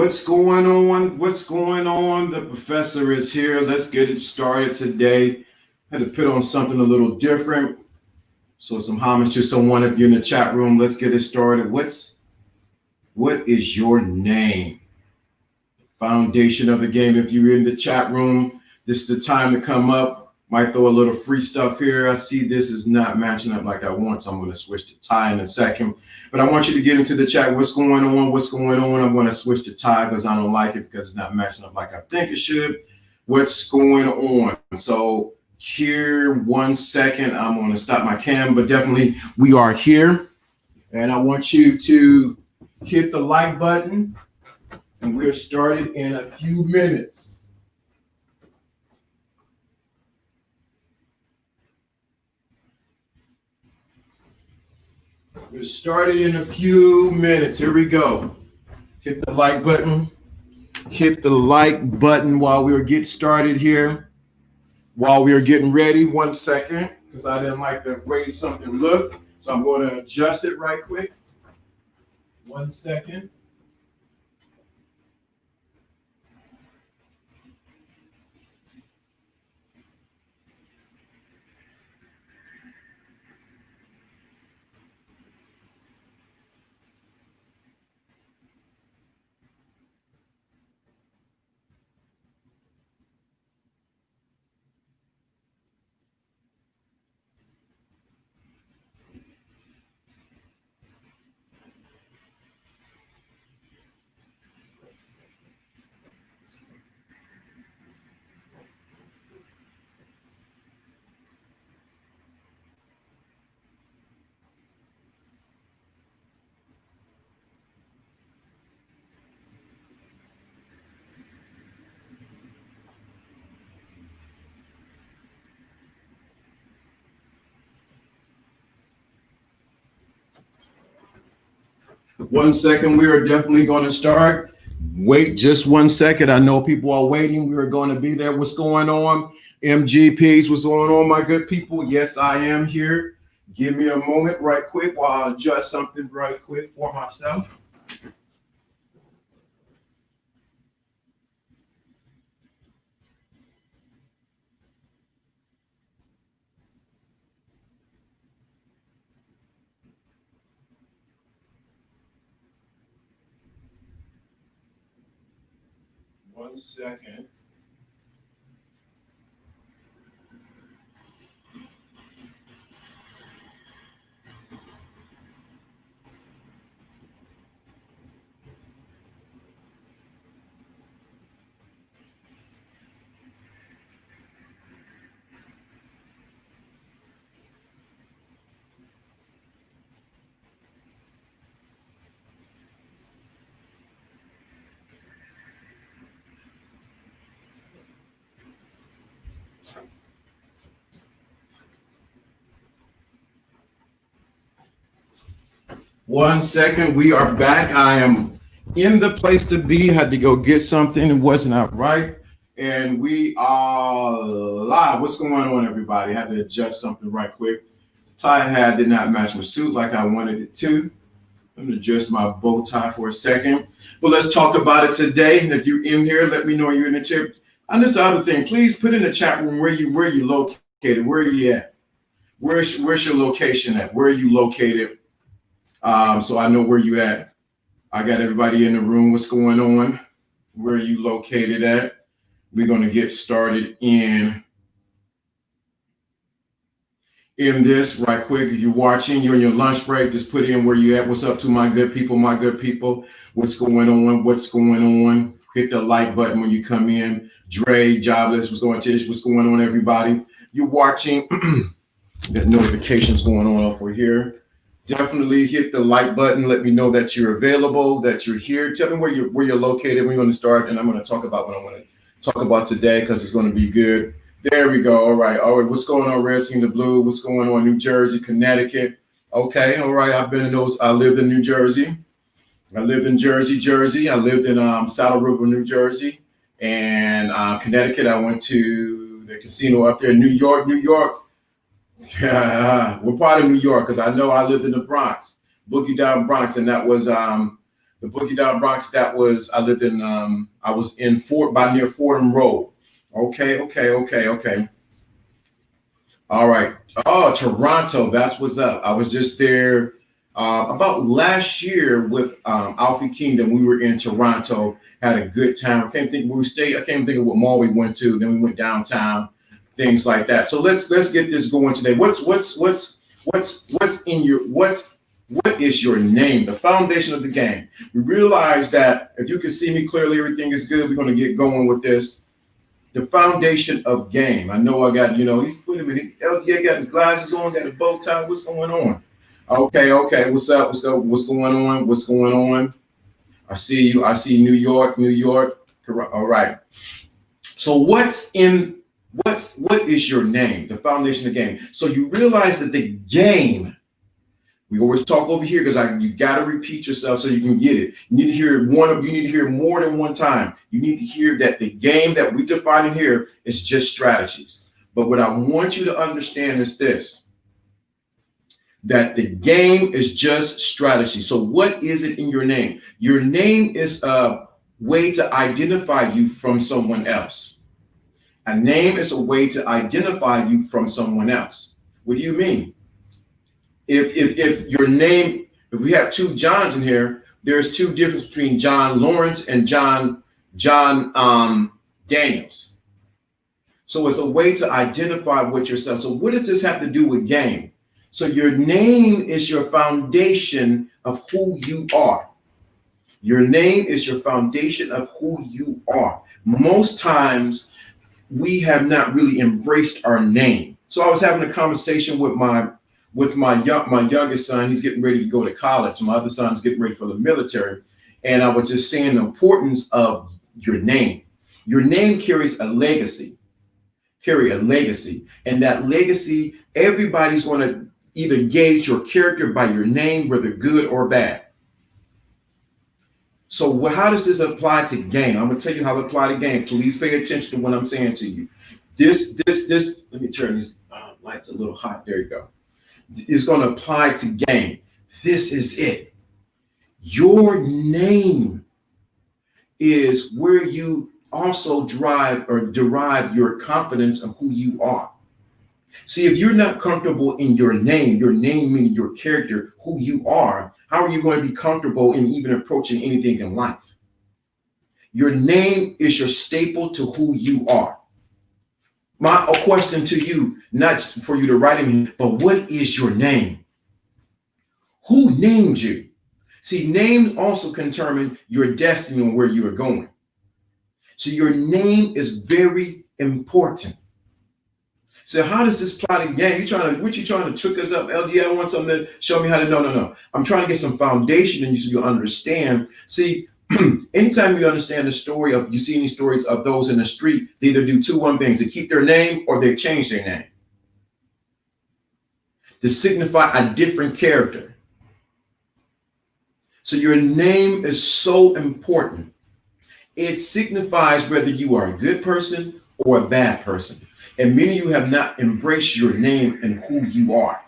What's going on? What's going on? The professor is here. Let's get it started today. Had to put on something a little different. So some homage to someone of you in the chat room. Let's get it started. What is your name? Foundation of the game. If you're in the chat room, this is the time to come up. Might throw a little free stuff here. I see this is not matching up like I want, so I'm going to switch to Ty in a second. But I want you to get into the chat. What's going on? What's going on? I'm going to switch to Ty because I don't like it because it's not matching up like I think it should. What's going on? So here, 1 second. I'm going to stop my cam, but definitely we are here. And I want you to hit the like button. And we're started in a few minutes. We're started in a few minutes. Here we go. Hit the like button. Hit the like button while we get started here. While we are getting ready. 1 second, because I didn't like the way something looked. So I'm going to adjust it right quick. 1 second. One second, we are definitely going to start. Wait just 1 second. I know people are waiting. We are going to be there. What's going on? MGPs, what's going on, my good people? Yes, I am here. Give me a moment right quick while I adjust something right quick for myself. One second. One second, we are back. I am in the place to be. Had to go get something. It wasn't out right. And we are live. What's going on, everybody? Had to adjust something right quick. The tie I had did not match my suit like I wanted it to. I'm going to adjust my bow tie for a second. But let's talk about it today. If you're in here, let me know you're in the chat. And this the other thing. Please put in the chat room where you located. Where are you at? Where's your location at? Where are you located? So I know where you at. I got everybody in the room. What's going on? Where are you located at? We're going to get started in this right quick. If you're watching, you're on your lunch break, just put in where you at. What's up to my good people, my good people? What's going on? What's going on? Hit the like button when you come in. Dre, Jobless, what's going on? Tish, what's going on, everybody? You're watching. Got notifications going on over here. Definitely hit the like button. Let me know that you're available, that you're here. Tell me where you're located. We're going to start, and I'm going to talk about what I want to talk about today because it's going to be good. There we go. All right. What's going on, Redskins, the Blue? What's going on, New Jersey, Connecticut? Okay. All right. I've been in those. I lived in New Jersey. I lived in Jersey. I lived in Saddle River, New Jersey, and Connecticut. I went to the casino up there. New York. Yeah, we're part of New York because I know I lived in the Bronx, Boogie Down Bronx, and that was The Boogie Down Bronx. I lived in I was in by near Fordham Road. Okay. All right. Oh, Toronto. That's what's up. I was just there about last year with Alfie Kingdom. We were in Toronto, had a good time. I can't think where we stayed. I can't think of what mall we went to. Then we went downtown, things like that. So let's get this going today. What is your name? The foundation of the game. We realize that if you can see me clearly, everything is good. We're going to get going with this. The foundation of game. I know I got, he's putting him in. LDA got his glasses on, got a bow tie. What's going on? Okay. What's up? What's going on? I see you. I see New York. All right. So what is your name? The foundation of the game. So you realize that the game, we always talk over here because you got to repeat yourself so you can get it. You need to hear more than one time. You need to hear that the game that we define in here is just strategies. But what I want you to understand is this, that the game is just strategy. So what is it in your name? Your name is a way to identify you from someone else. A name is a way to identify you from someone else. What do you mean? If your name, if we have two Johns in here, there's two differences between John Lawrence and John Daniels. So it's a way to identify with yourself. So what does this have to do with game? So your name is your foundation of who you are. Your name is your foundation of who you are. Most times we have not really embraced our name. So I was having a conversation with my youngest son. He's getting ready to go to college. My other son's getting ready for the military. And I was just saying the importance of your name. Your name carries a legacy. And that legacy, everybody's going to either gauge your character by your name, whether good or bad. So how does this apply to game? I'm going to tell you how it applies to game. Please pay attention to what I'm saying to you. This, let me turn these lights a little hot. There you go. Is going to apply to game. This is it. Your name is where you also derive your confidence of who you are. See, if you're not comfortable in your name meaning your character, who you are, how are you going to be comfortable in even approaching anything in life? Your name is your staple to who you are. A question to you, not for you to write in, but what is your name? Who named you? See, name also can determine your destiny and where you are going. So your name is very important. So how does this apply to game? What you trying to trick us up, LD? I want something to show me how to. No. I'm trying to get some foundation and you understand. See, anytime you understand the story of, you see any stories of those in the street, they either do one things, to keep their name or they change their name to signify a different character. So your name is so important. It signifies whether you are a good person or a bad person. And many of you have not embraced your name and who you are.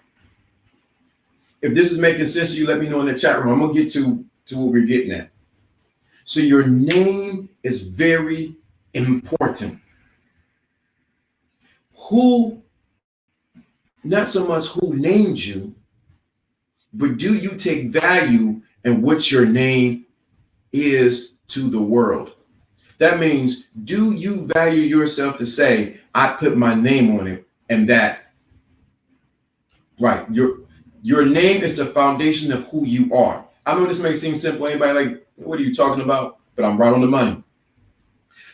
If this is making sense to you, let me know in the chat room. I'm going to get to what we're getting at. So your name is very important. Not so much who named you, but do you take value in what your name is to the world? That means, do you value yourself to say, I put my name on it, and that, right, your name is the foundation of who you are. I know this may seem simple. Anybody like, what are you talking about? But I'm right on the money.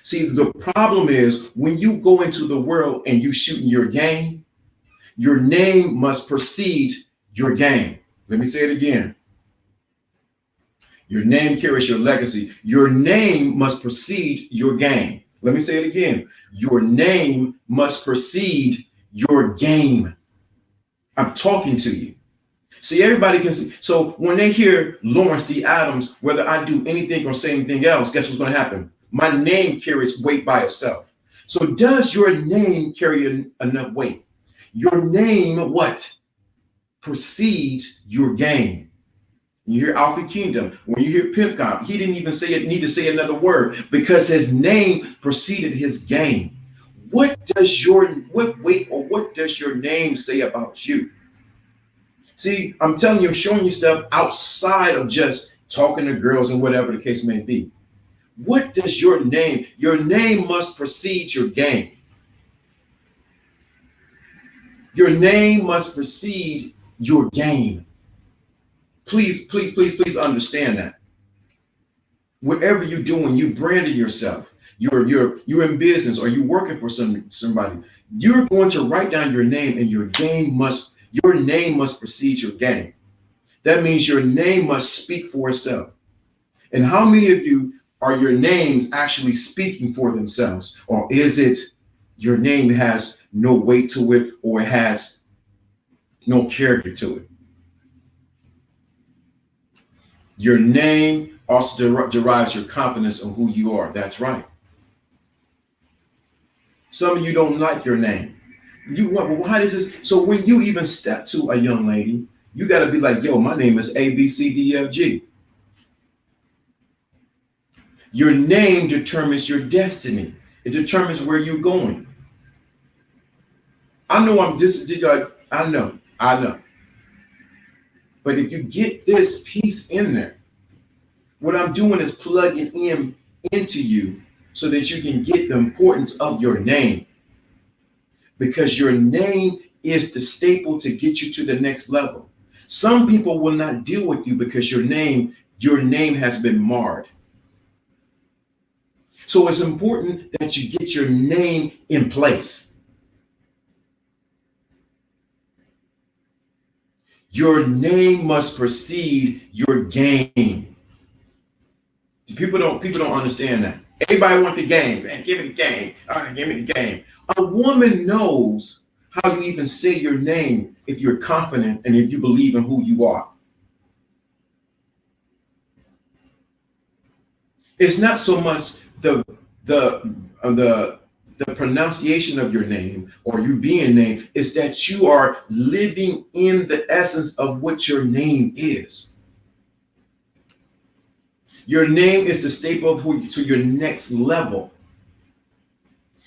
See, the problem is when you go into the world and you shooting your game, your name must precede your game. Let me say it again. Your name carries your legacy. Your name must precede your game. Let me say it again. Your name must precede your game. I'm talking to you. See, everybody can see. So when they hear Lawrence D. Adams, whether I do anything or say anything else, guess what's going to happen? My name carries weight by itself. So does your name carry enough weight? Your name, what? Precedes your game. You hear Alpha Kingdom. When you hear Pimp God, he didn't even need to say another word because his name preceded his game. What does your name say about you? See, I'm telling you, I'm showing you stuff outside of just talking to girls and whatever the case may be. What does your name? Your name must precede your game. Your name must precede your game. Please, please, please, please understand that. Whatever you're doing, you branded yourself. You're in business or you're working for somebody. You're going to write down your name, and your name must precede your game. That means your name must speak for itself. And how many of you are your names actually speaking for themselves? Or is it your name has no weight to it, or it has no character to it? Your name also derives your confidence in who you are. That's right. Some of you don't like your name. Well, why does this? So when you even step to a young lady, you got to be like, yo, my name is A, B, C, D, F, G. Your name determines your destiny. It determines where you're going. I know I know. But if you get this piece in there, what I'm doing is plugging into you so that you can get the importance of your name. Because your name is the staple to get you to the next level. Some people will not deal with you because your name has been marred. So it's important that you get your name in place. Your name must precede your game. People don't understand that. Everybody want the game. Man, give me the game. All right, give me the game. A woman knows how you even say your name if you're confident and if you believe in who you are. It's not so much the pronunciation of your name or you being named. It's that you are living in the essence of what your name is. Your name is the staple of who to your next level.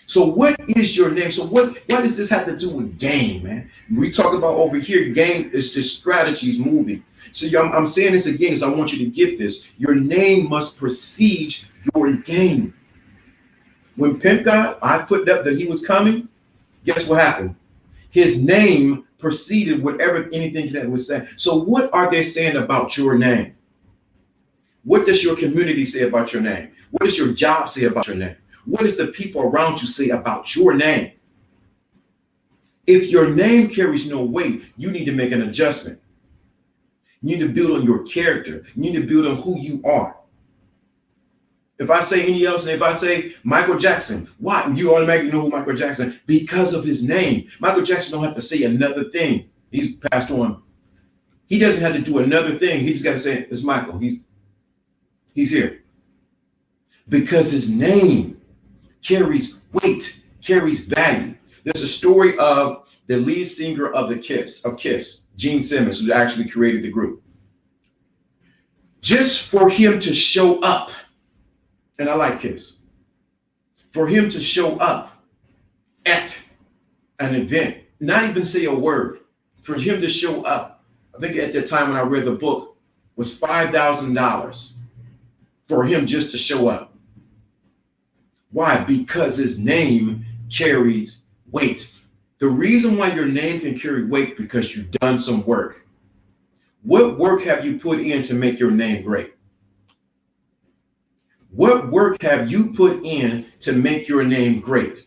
So what is your name? So what does this have to do with game, man? We talk about over here, game is just strategies moving. So I'm saying this again because I want you to get this. Your name must precede your game. When Pimp God, I put up that he was coming, guess what happened? His name preceded anything that was said. So what are they saying about your name? What does your community say about your name? What does your job say about your name? What does the people around you say about your name? If your name carries no weight, you need to make an adjustment. You need to build on your character. You need to build on who you are. If I say any else, and if I say Michael Jackson, why? You automatically know who Michael Jackson is because of his name. Michael Jackson don't have to say another thing. He's passed on. He doesn't have to do another thing. He just got to say, it's Michael. He's here. Because his name carries weight, carries value. There's a story of the lead singer of Kiss, Gene Simmons, who actually created the group. Just for him to show up, and I like Kiss, for him to show up at an event, not even say a word, for him to show up, I think at the time when I read the book, was $5,000 for him just to show up. Why? Because his name carries weight. The reason why your name can carry weight because you've done some work. What work have you put in to make your name great? What work have you put in to make your name great?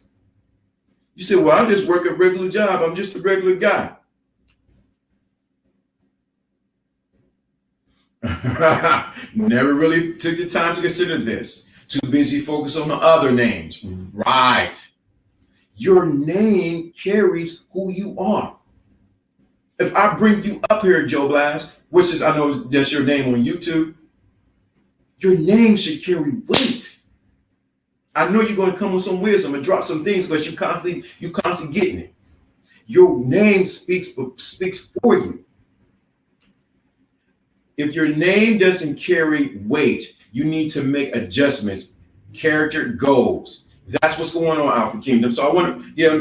You say, well, I just work a regular job. I'm just a regular guy. Never really took the time to consider this. Too busy focused on the other names. Right. Your name carries who you are. If I bring you up here, Joe Blast, which is, I know that's your name on YouTube, your name should carry weight. I know you're going to come with some wisdom and drop some things because you constantly getting it. Your name speaks for you. If your name doesn't carry weight, you need to make adjustments. Character goals. That's what's going on, Alpha Kingdom. So I want to, yeah,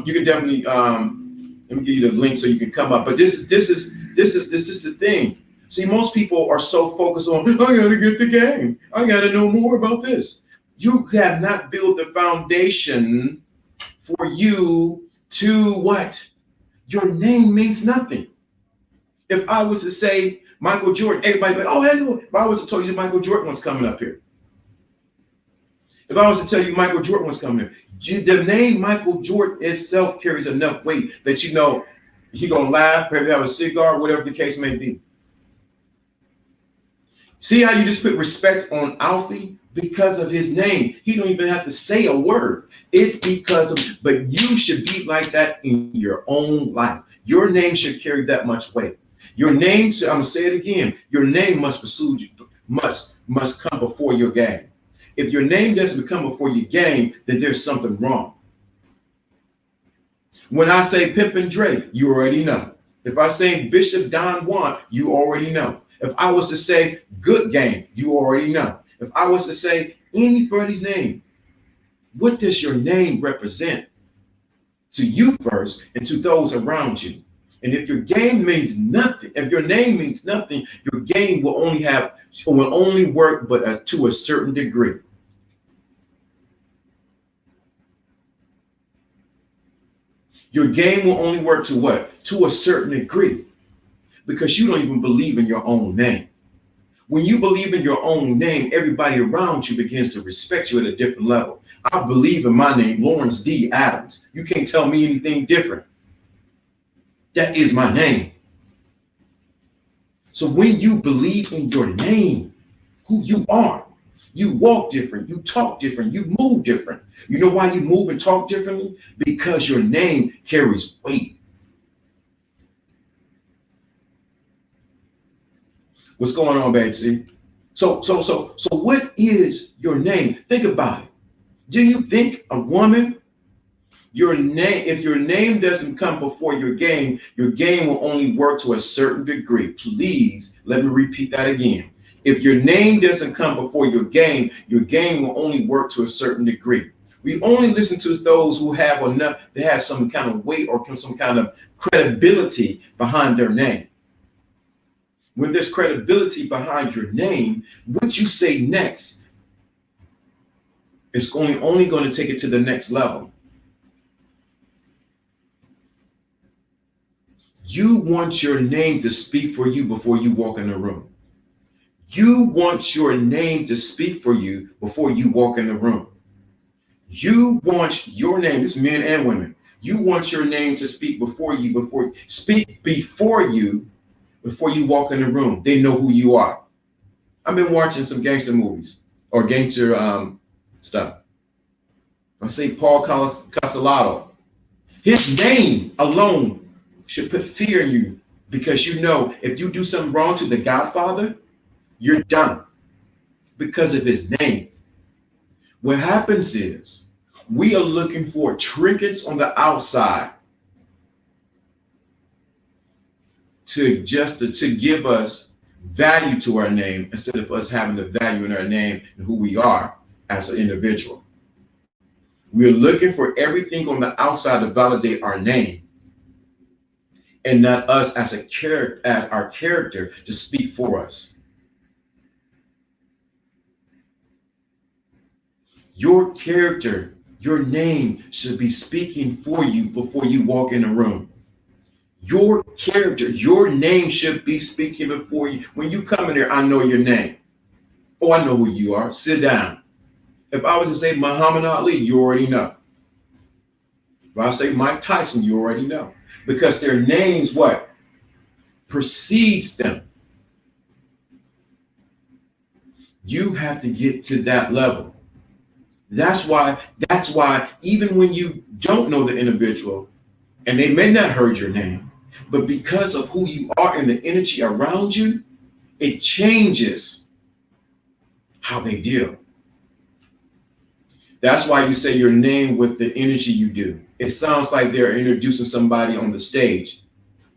you can definitely let me give you the link so you can come up. But this is the thing. See, most people are so focused on, I gotta get the game. I gotta know more about this. You have not built the foundation for you to what? Your name means nothing. If I was to say Michael Jordan, everybody would be like, oh, I know. If I was to tell you Michael Jordan was coming up here. If I was to tell you Michael Jordan was coming here, the name Michael Jordan itself carries enough weight that you know he gonna laugh, maybe have a cigar, whatever the case may be. See how you just put respect on Alfie? Because of his name. He don't even have to say a word. It's because of, but you should be like that in your own life. Your name should carry that much weight. Your name, I'm gonna say it again, your name must pursue you, must come before your game. If your name doesn't come before your game, then there's something wrong. When I say Pimpin' Dre, you already know. If I say Bishop Don Juan, you already know. If I was to say Good Game, you already know. If I was to say anybody's name, what does your name represent to you first and to those around you? And if your game means nothing, if your name means nothing, your game will only work but to a certain degree. Your game will only work to what? To a certain degree. Because you don't even believe in your own name. When you believe in your own name, everybody around you begins to respect you at a different level. I believe in my name, Lawrence D. Adams. You can't tell me anything different. That is my name. So when you believe in your name, who you are, you walk different, you talk different, you move different. You know why you move and talk differently? Because your name carries weight. What's going on, babe? See? So what is your name? Think about it. Do you think a woman, your name, if your name doesn't come before your game will only work to a certain degree. Please let me repeat that again. If your name doesn't come before your game will only work to a certain degree. We only listen to those who have enough, they have some kind of weight or some kind of credibility behind their name. When there's credibility behind your name, what you say next is only going to take it to the next level. You want your name to speak for you before you walk in the room. You want your name to speak for you before you walk in the room. You want your name, this men and women, you want your name to speak before you before you walk in the room. They know who you are. I've been watching some gangster movies or gangster stuff. I say Paul Castellano. His name alone should put fear in you because you know if you do something wrong to the Godfather, you're done because of his name. What happens is we are looking for trinkets on the outside to give us value to our name instead of us having the value in our name and who we are as an individual. We're looking for everything on the outside to validate our name and not us as our character to speak for us. Your character, your name should be speaking for you before you walk in the room. Your character, your name should be speaking before you. When you come in there, I know your name. Oh, I know who you are. Sit down. If I was to say Muhammad Ali, you already know. If I say Mike Tyson, you already know. Because their names, what? Precedes them. You have to get to that level. That's why even when you don't know the individual, and they may not heard your name, but because of who you are and the energy around you, it changes how they deal. That's why you say your name with the energy you do. It sounds like they're introducing somebody on the stage,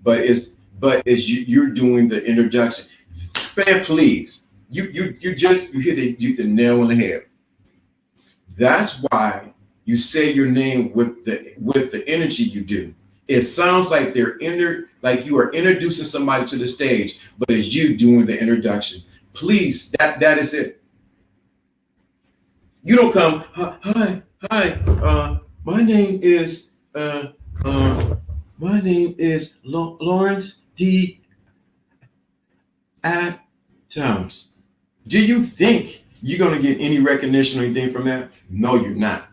but you're doing the introduction. Man, please. You hit the nail on the head. That's why you say your name with the energy you do. It sounds like like you are introducing somebody to the stage, but it's you doing the introduction. Please, that is it. You don't come, hi, my name is Lawrence D. Adams. Do you think you're gonna get any recognition or anything from that? No, you're not.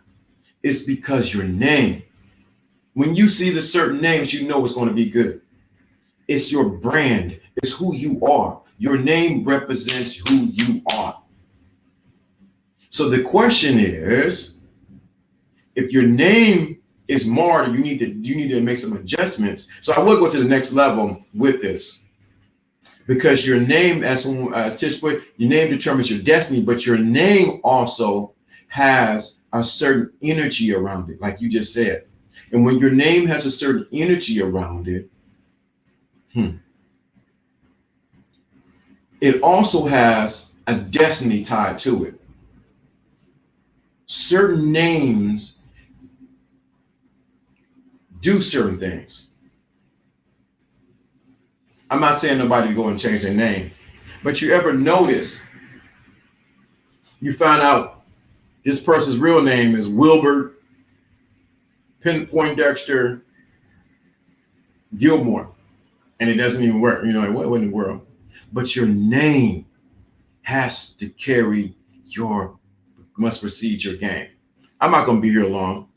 It's because your name. When you see the certain names, you know it's going to be good. It's your brand. It's who you are. Your name represents who you are. So the question is, if your name is marred, you need to make some adjustments. So I will go to the next level with this, because your name, as Tish put, your name determines your destiny, but your name also has a certain energy around it, like you just said. And when your name has a certain energy around it, it also has a destiny tied to it. Certain names do certain things. I'm not saying nobody go and change their name, but you ever notice, you find out this person's real name is Wilbert Poindexter Gilmore, and it doesn't even work. You know, like, what in the world? But your name has to must precede your game. I'm not going to be here long.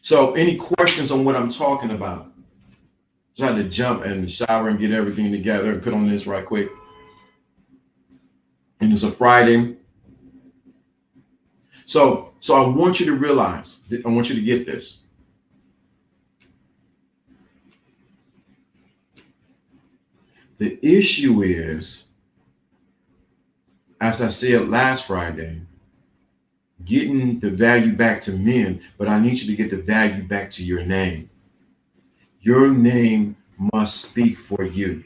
So any questions on what I'm talking about? Try to jump and shower and get everything together and put on this right quick. And it's a Friday. So I want you to realize, I want you to get this. The issue is, as I said last Friday, getting the value back to men, but I need you to get the value back to your name. Your name must speak for you.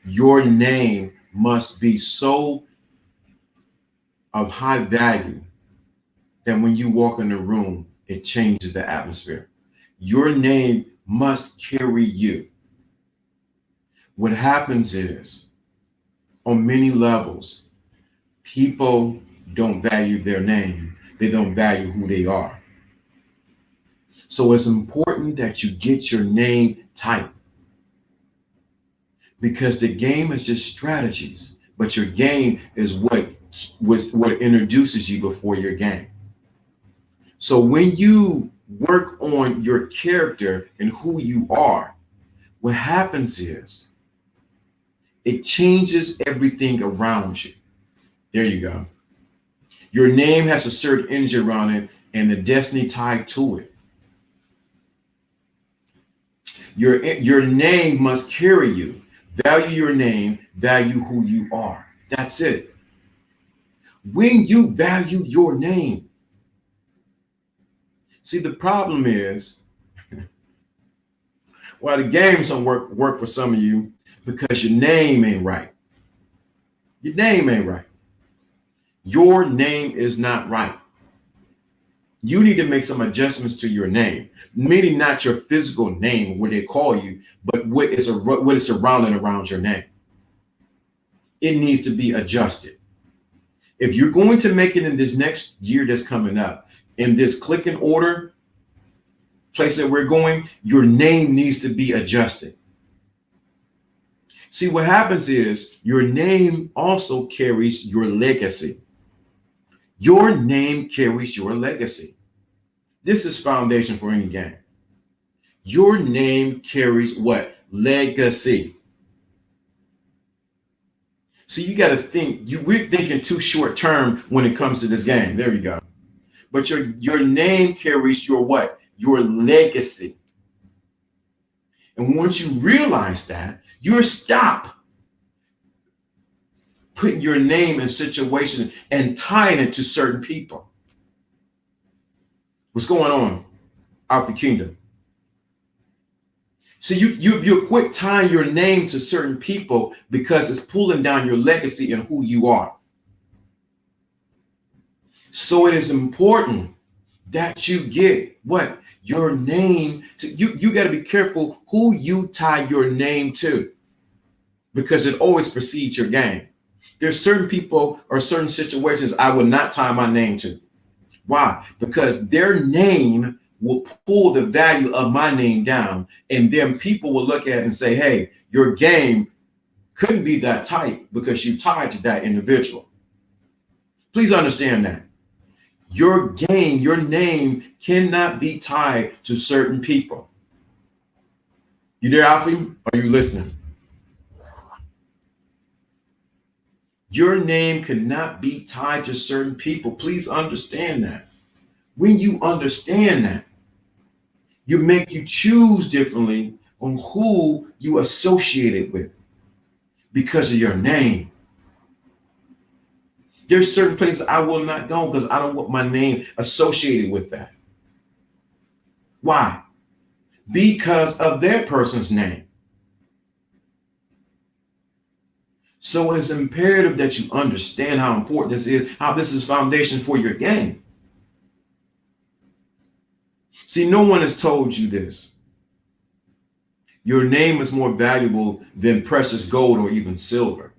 Your name must be so of high value that when you walk in the room, it changes the atmosphere. Your name must carry you. What happens is, on many levels, people don't value their name. They don't value who they are. So it's important that you get your name tight, because the game is just strategies, but your game is what introduces you before your game. So when you work on your character and who you are, what happens is it changes everything around you. There you go. Your name has a certain energy around it and the destiny tied to it. Your name must carry you. Value your name, value who you are. That's it. When you value your name, see, the problem is, well, the games don't work for some of you because your name ain't right. Your name ain't right. Your name is not right. You need to make some adjustments to your name, meaning not your physical name, what they call you, but what is surrounding around your name. It needs to be adjusted. If you're going to make it in this next year that's coming up, in this click and order place that we're going, your name needs to be adjusted. See, what happens is your name also carries your legacy. Your name carries your legacy. This is foundation for any game. Your name carries what? Legacy. See, you got to think, we're thinking too short term when it comes to this game. There you go. But your name carries your what? Your legacy. And once you realize that, you stop putting your name in situations and tying it to certain people. What's going on, Alpha Kingdom? So you quit tying your name to certain people because it's pulling down your legacy and who you are. So it is important that you get what your name to. You got to be careful who you tie your name to, because it always precedes your game. There's certain people or certain situations I would not tie my name to. Why? Because their name will pull the value of my name down, and then people will look at it and say, hey, your game couldn't be that tight because you tied to that individual. Please understand that. Your game, your name cannot be tied to certain people. You there, Alfie? Are you listening? Your name cannot be tied to certain people. Please understand that. When you understand that, you choose differently on who you associate it with because of your name. There's certain places I will not go because I don't want my name associated with that. Why? Because of their person's name. So it's imperative that you understand how important this is, how this is foundation for your game. See, no one has told you this. Your name is more valuable than precious gold or even silver.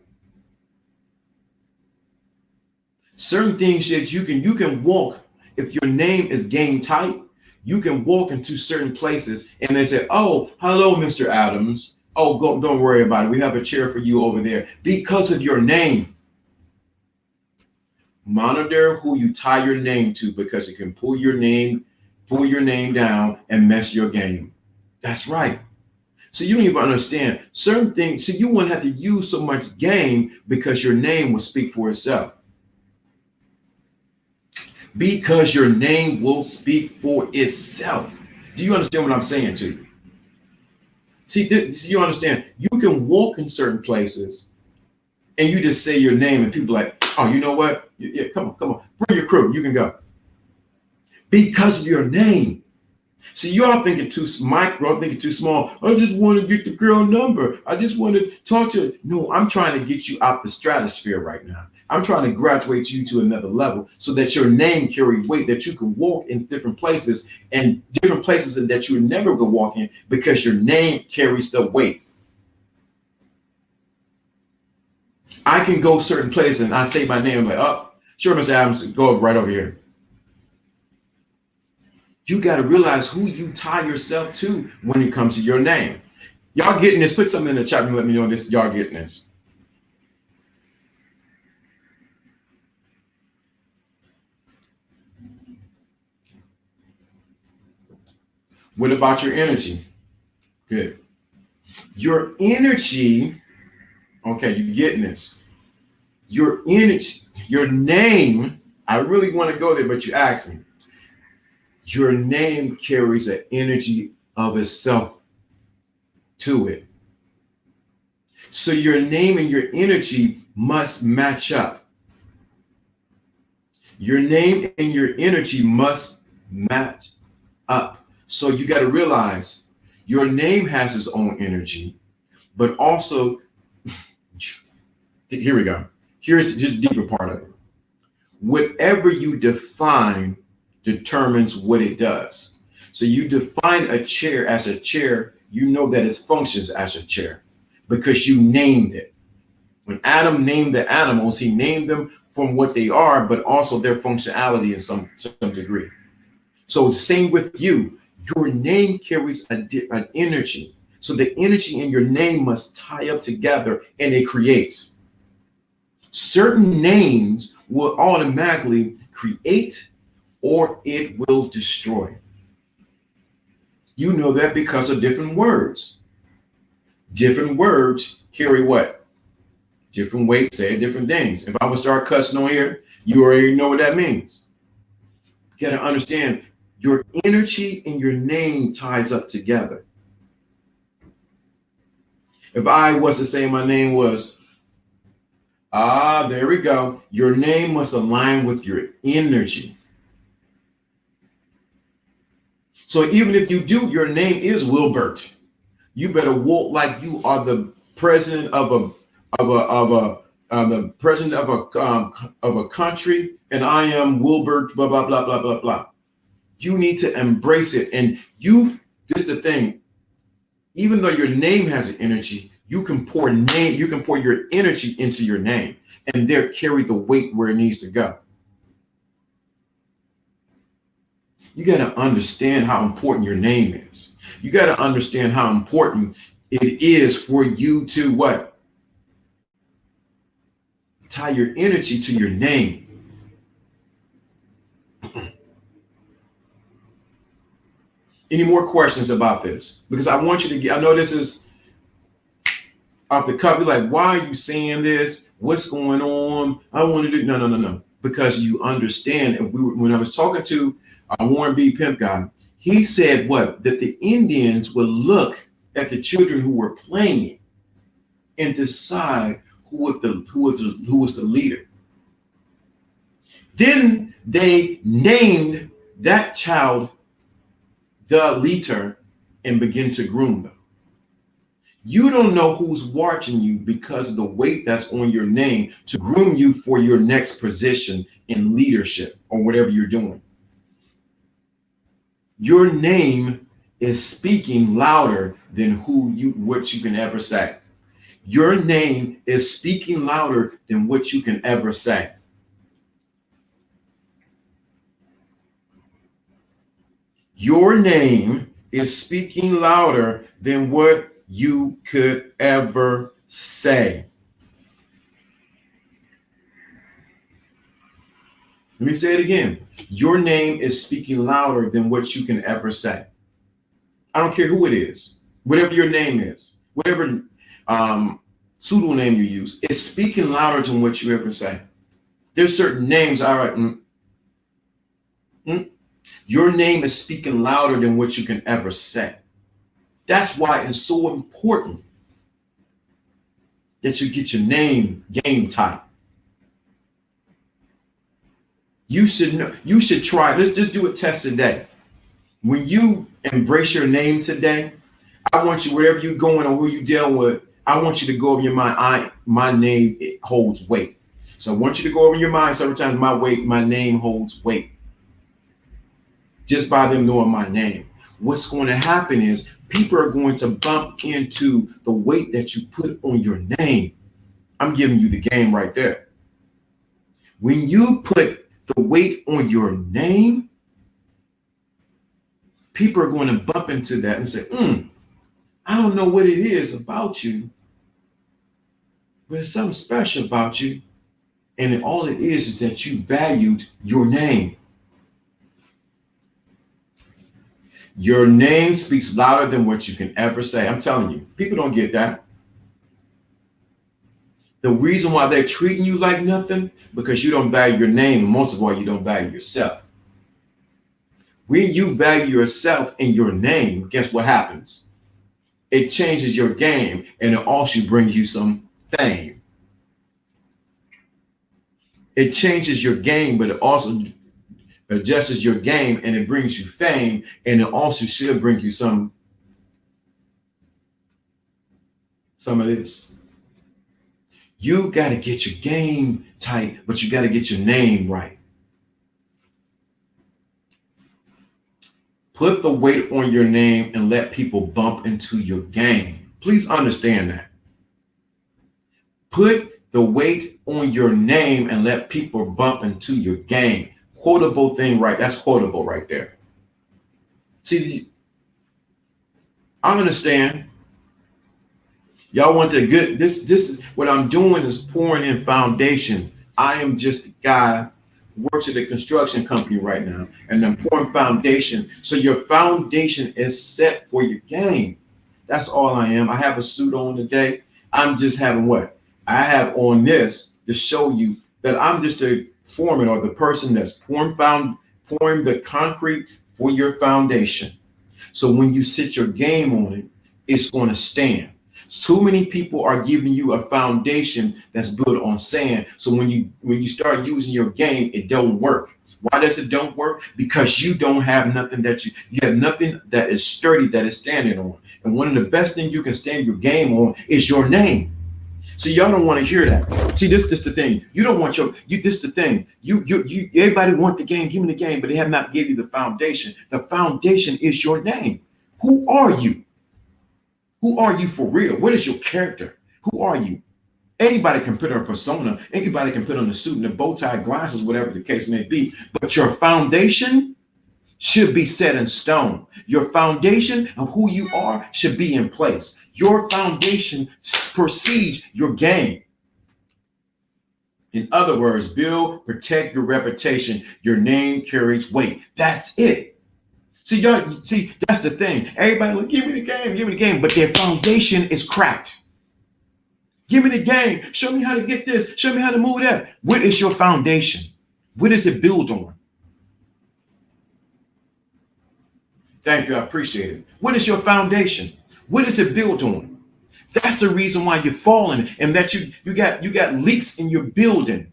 Certain things that you can walk, if your name is game tight, you can walk into certain places and they say, oh, hello, Mr. Adams. Oh, don't worry about it. We have a chair for you over there because of your name. Monitor who you tie your name to because it can pull your name down and mess your game. That's right. So you don't even understand certain things. So you wouldn't have to use so much game because your name will speak for itself. Because your name will speak for itself. Do you understand what I'm saying to you? See, you understand, you can walk in certain places and you just say your name and people are like, oh, you know what? Yeah, come on. Bring your crew. You can go. Because of your name. See, you all thinking too micro, thinking too small. I just want to get the girl number. I just want to talk to her. No, I'm trying to get you out the stratosphere right now. I'm trying to graduate you to another level so that your name carry weight, that you can walk in different places and different places that you would never go walk in because your name carries the weight. I can go certain places and I say my name, like, oh, sure, Mr. Adams, go right over here. You got to realize who you tie yourself to when it comes to your name. Y'all getting this? Put something in the chat and let me know this. Y'all getting this? What about your energy? Good. Your energy, okay, you getting this. Your energy, your name, I really want to go there, but you asked me. Your name carries an energy of itself to it. So your name and your energy must match up. Your name and your energy must match up. So you got to realize your name has its own energy, but also, here we go. Here's the deeper part of it. Whatever you define determines what it does. So you define a chair as a chair, you know that it functions as a chair because you named it. When Adam named the animals, he named them from what they are, but also their functionality in some degree. So same with you. Your name carries an energy. So the energy in your name must tie up together and it creates. Certain names will automatically create or it will destroy. You know that because of different words. Different words carry what? Different weight, say different things. If I would start cussing on here, you already know what that means. You got to understand your energy and your name ties up together. If I was to say my name was, there we go. Your name must align with your energy. So even if you do, your name is Wilbert. You better walk like you are the president the president of a country, and I am Wilbert, blah blah blah blah blah blah. You need to embrace it, and you. This is the thing. Even though your name has an energy, you can pour your energy into your name, and there carry the weight where it needs to go. You got to understand how important your name is. You got to understand how important it is for you to what? Tie your energy to your name. Any more questions about this? Because I want you to get, I know this is off the cuff. You're like, why are you saying this? What's going on? I want to do, no. Because you understand. And when I was talking to Warren B. Pimp guy, he said what? That the Indians would look at the children who were playing and decide who was the leader. Then they named that child the leader and begin to groom them. You don't know who's watching you because of the weight that's on your name to groom you for your next position in leadership or whatever you're doing. Your name is speaking louder than what you can ever say. Your name is speaking louder than what you can ever say. Your name is speaking louder than what you could ever say. Let me say it again. Your name is speaking louder than what you can ever say. I don't care who it is, whatever your name is, whatever pseudo name you use, it's speaking louder than what you ever say. There's certain names, all right. Your name is speaking louder than what you can ever say. That's why it's so important that you get your name game tight. You should know, you should try. Let's just do a test today. When you embrace your name today, I want you, wherever you're going or who you deal with, I want you to go over your mind. My name, it holds weight. So I want you to go over your mind several times. My name holds weight. Just by them knowing my name. What's going to happen is people are going to bump into the weight that you put on your name. I'm giving you the game right there. When you put the weight on your name, people are going to bump into that and say, I don't know what it is about you, but there's something special about you. And all it is that you valued your name. Your name speaks louder than what you can ever say. I'm telling you, people don't get that. The reason why they're treating you like nothing, because you don't value your name. And most of all, you don't value yourself. When you value yourself and your name, guess what happens? It changes your game, and it also brings you some fame. It changes your game, but it also adjusts your game, and it brings you fame, and it also should bring you some of this. You got to get your game tight, but you got to get your name right. Put the weight on your name and let people bump into your game. Please understand that. Put the weight on your name and let people bump into your game. Quotable thing, right? That's quotable right there. See, I understand. Y'all want the good. This is what I'm doing is pouring in foundation. I am just a guy who works at a construction company right now, and I'm pouring foundation. So your foundation is set for your game. That's all I am. I have a suit on today. I'm just having what? I have on this to show you that I'm just a foreman or the person that's pouring the concrete for your foundation. So when you sit your game on it, it's going to stand. So many people are giving you a foundation that's built on sand. So when you start using your game, it don't work Why does it don't work? Because you don't have nothing you have nothing that is sturdy, that is standing on. And one of the best things you can stand your game on is your name. See, y'all don't want to hear that. See, this the thing. You don't want this the thing. You everybody want the game, give me the game, but they have not given you the foundation. The foundation is your name. Who are you? Who are you for real? What is your character? Who are you? Anybody can put on a persona, anybody can put on a suit and a bow tie, glasses, whatever the case may be, but your foundation should be set in stone. Your foundation of who you are should be in place. Your foundation precedes your game. In other words, build, protect your reputation. Your name carries weight. That's it. See, y'all, see, that's the thing. Everybody will give me the game, but their foundation is cracked. Give me the game. Show me how to get this. Show me how to move that. What is your foundation? What is it built on? Thank you. I appreciate it. What is your foundation? What is it built on? That's the reason why you're falling and that you got leaks in your building.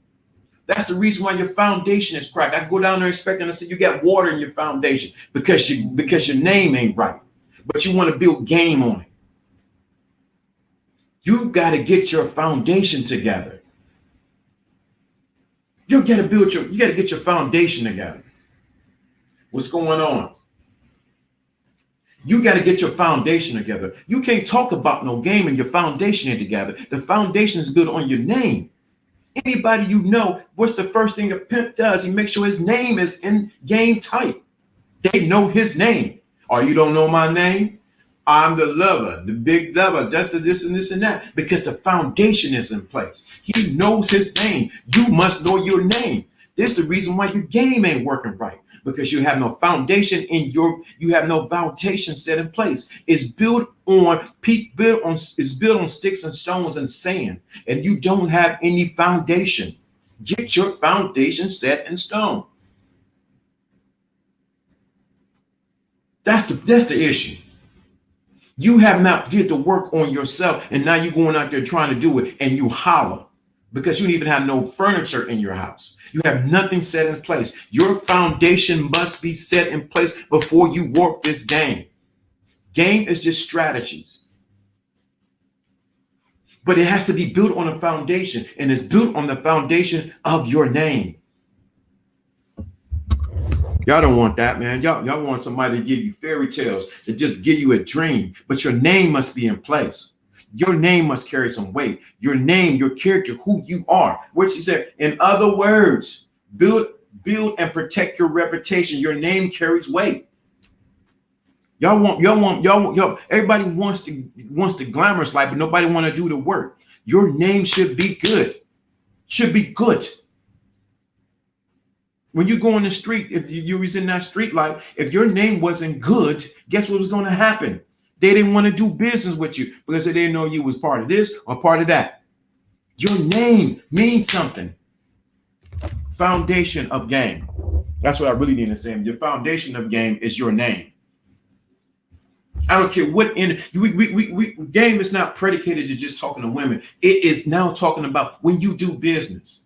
That's the reason why your foundation is cracked. I go down there expecting to see you got water in your foundation because your name ain't right. But you want to build game on it. You got to get your foundation together. You got to get your foundation together. What's going on? You got to get your foundation together. You can't talk about no game and your foundation ain't together. The foundation is built on your name. Anybody you know, what's the first thing a pimp does? He makes sure his name is in game tight. They know his name. Or you don't know my name? I'm the lover, the big lover, this and this and that, because the foundation is in place. He knows his name. You must know your name. This is the reason why your game ain't working right, because you have no foundation you have no foundation set in place. It's built on sticks and stones and sand, and you don't have any foundation. Get your foundation set in stone. That's the issue. You have not did the work on yourself, and now you're going out there trying to do it, and you holler because you don't even have no furniture in your house. You have nothing set in place. Your foundation must be set in place before you work this game. Game is just strategies. But it has to be built on a foundation, and it's built on the foundation of your name. Y'all don't want that, man. Y'all want somebody to give you fairy tales, to just give you a dream. But your name must be in place. Your name must carry some weight. Your name, your character, who you are. What she said, in other words, build and protect your reputation. Your name carries weight. Y'all. Everybody wants the glamorous life, but nobody want to do the work. Your name should be good. Should be good. When you go on the street, if you was in that street life, if your name wasn't good, guess what was going to happen? They didn't want to do business with you because they didn't know you was part of this or part of that. Your name means something. Foundation of game. That's what I really need to say. Your foundation of game is your name. I don't care what game is not predicated to just talking to women. It is now talking about when you do business.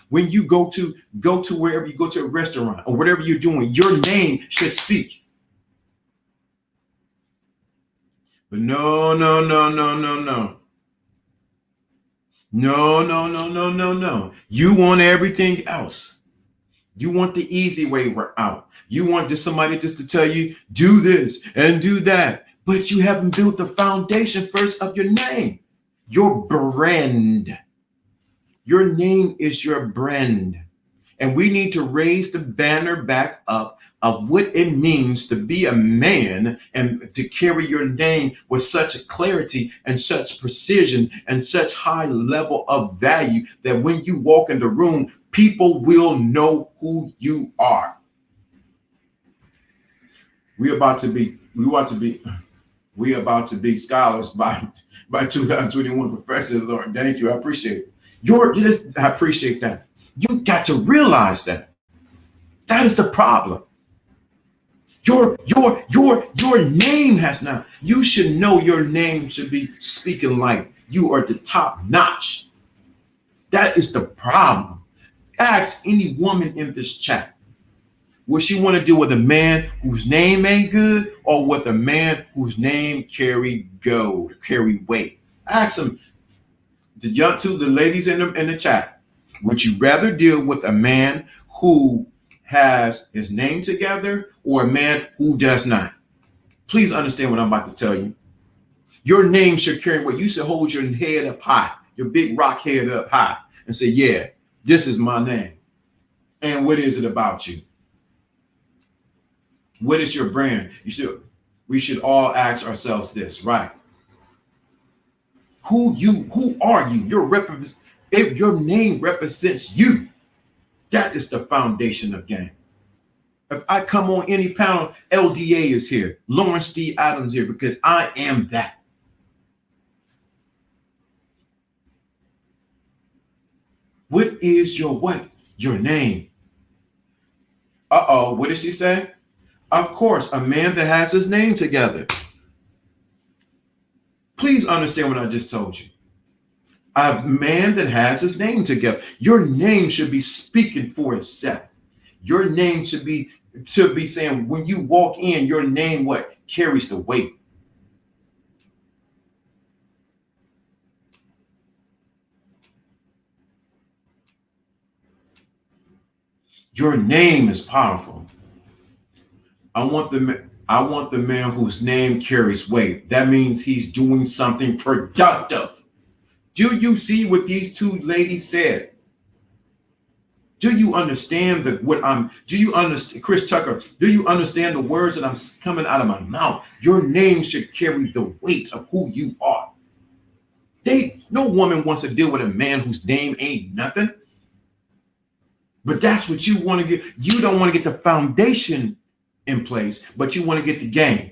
When you go to wherever you go to a restaurant or whatever you're doing, your name should speak. But no. You want everything else. You want the easy way out. You want just somebody just to tell you, do this and do that. But you haven't built the foundation first of your name, your brand. Your name is your brand. And we need to raise the banner back up of what it means to be a man and to carry your name with such clarity and such precision and such high level of value that when you walk in the room, people will know who you are. We about to be scholars by 2021 professors, Lord. Thank you. I appreciate it. I appreciate that. You got to realize that. That is the problem. Your name has not. You should know your name should be speaking like you are the top notch. That is the problem. Ask any woman in this chat. What she want to do with a man whose name ain't good, or with a man whose name carry gold, carry weight? Ask them, the ladies in the chat. Would you rather deal with a man who has his name together or a man who does not? Please understand what I'm about to tell you. Your name should carry weight. You should hold your head up high, your big rock head up high, and say, "Yeah, this is my name." And what is it about you? What is your brand? We should all ask ourselves this, right? Who are you? If your name represents you, that is the foundation of game. If I come on any panel, LDA is here, Lawrence D. Adams here, because I am that. What is your what? Your name. What did she say? Of course, a man that has his name together. Please understand what I just told you. A man that has his name together. Your name should be speaking for itself. Your name should be saying, when you walk in, your name what? Carries the weight. Your name is powerful. I want the man whose name carries weight. That means he's doing something productive. Do you see what these two ladies said? Do you understand do you understand, Chris Tucker, do you understand the words that I'm coming out of my mouth? Your name should carry the weight of who you are. No woman wants to deal with a man whose name ain't nothing. But that's what you want to get. You don't want to get the foundation in place, but you want to get the game.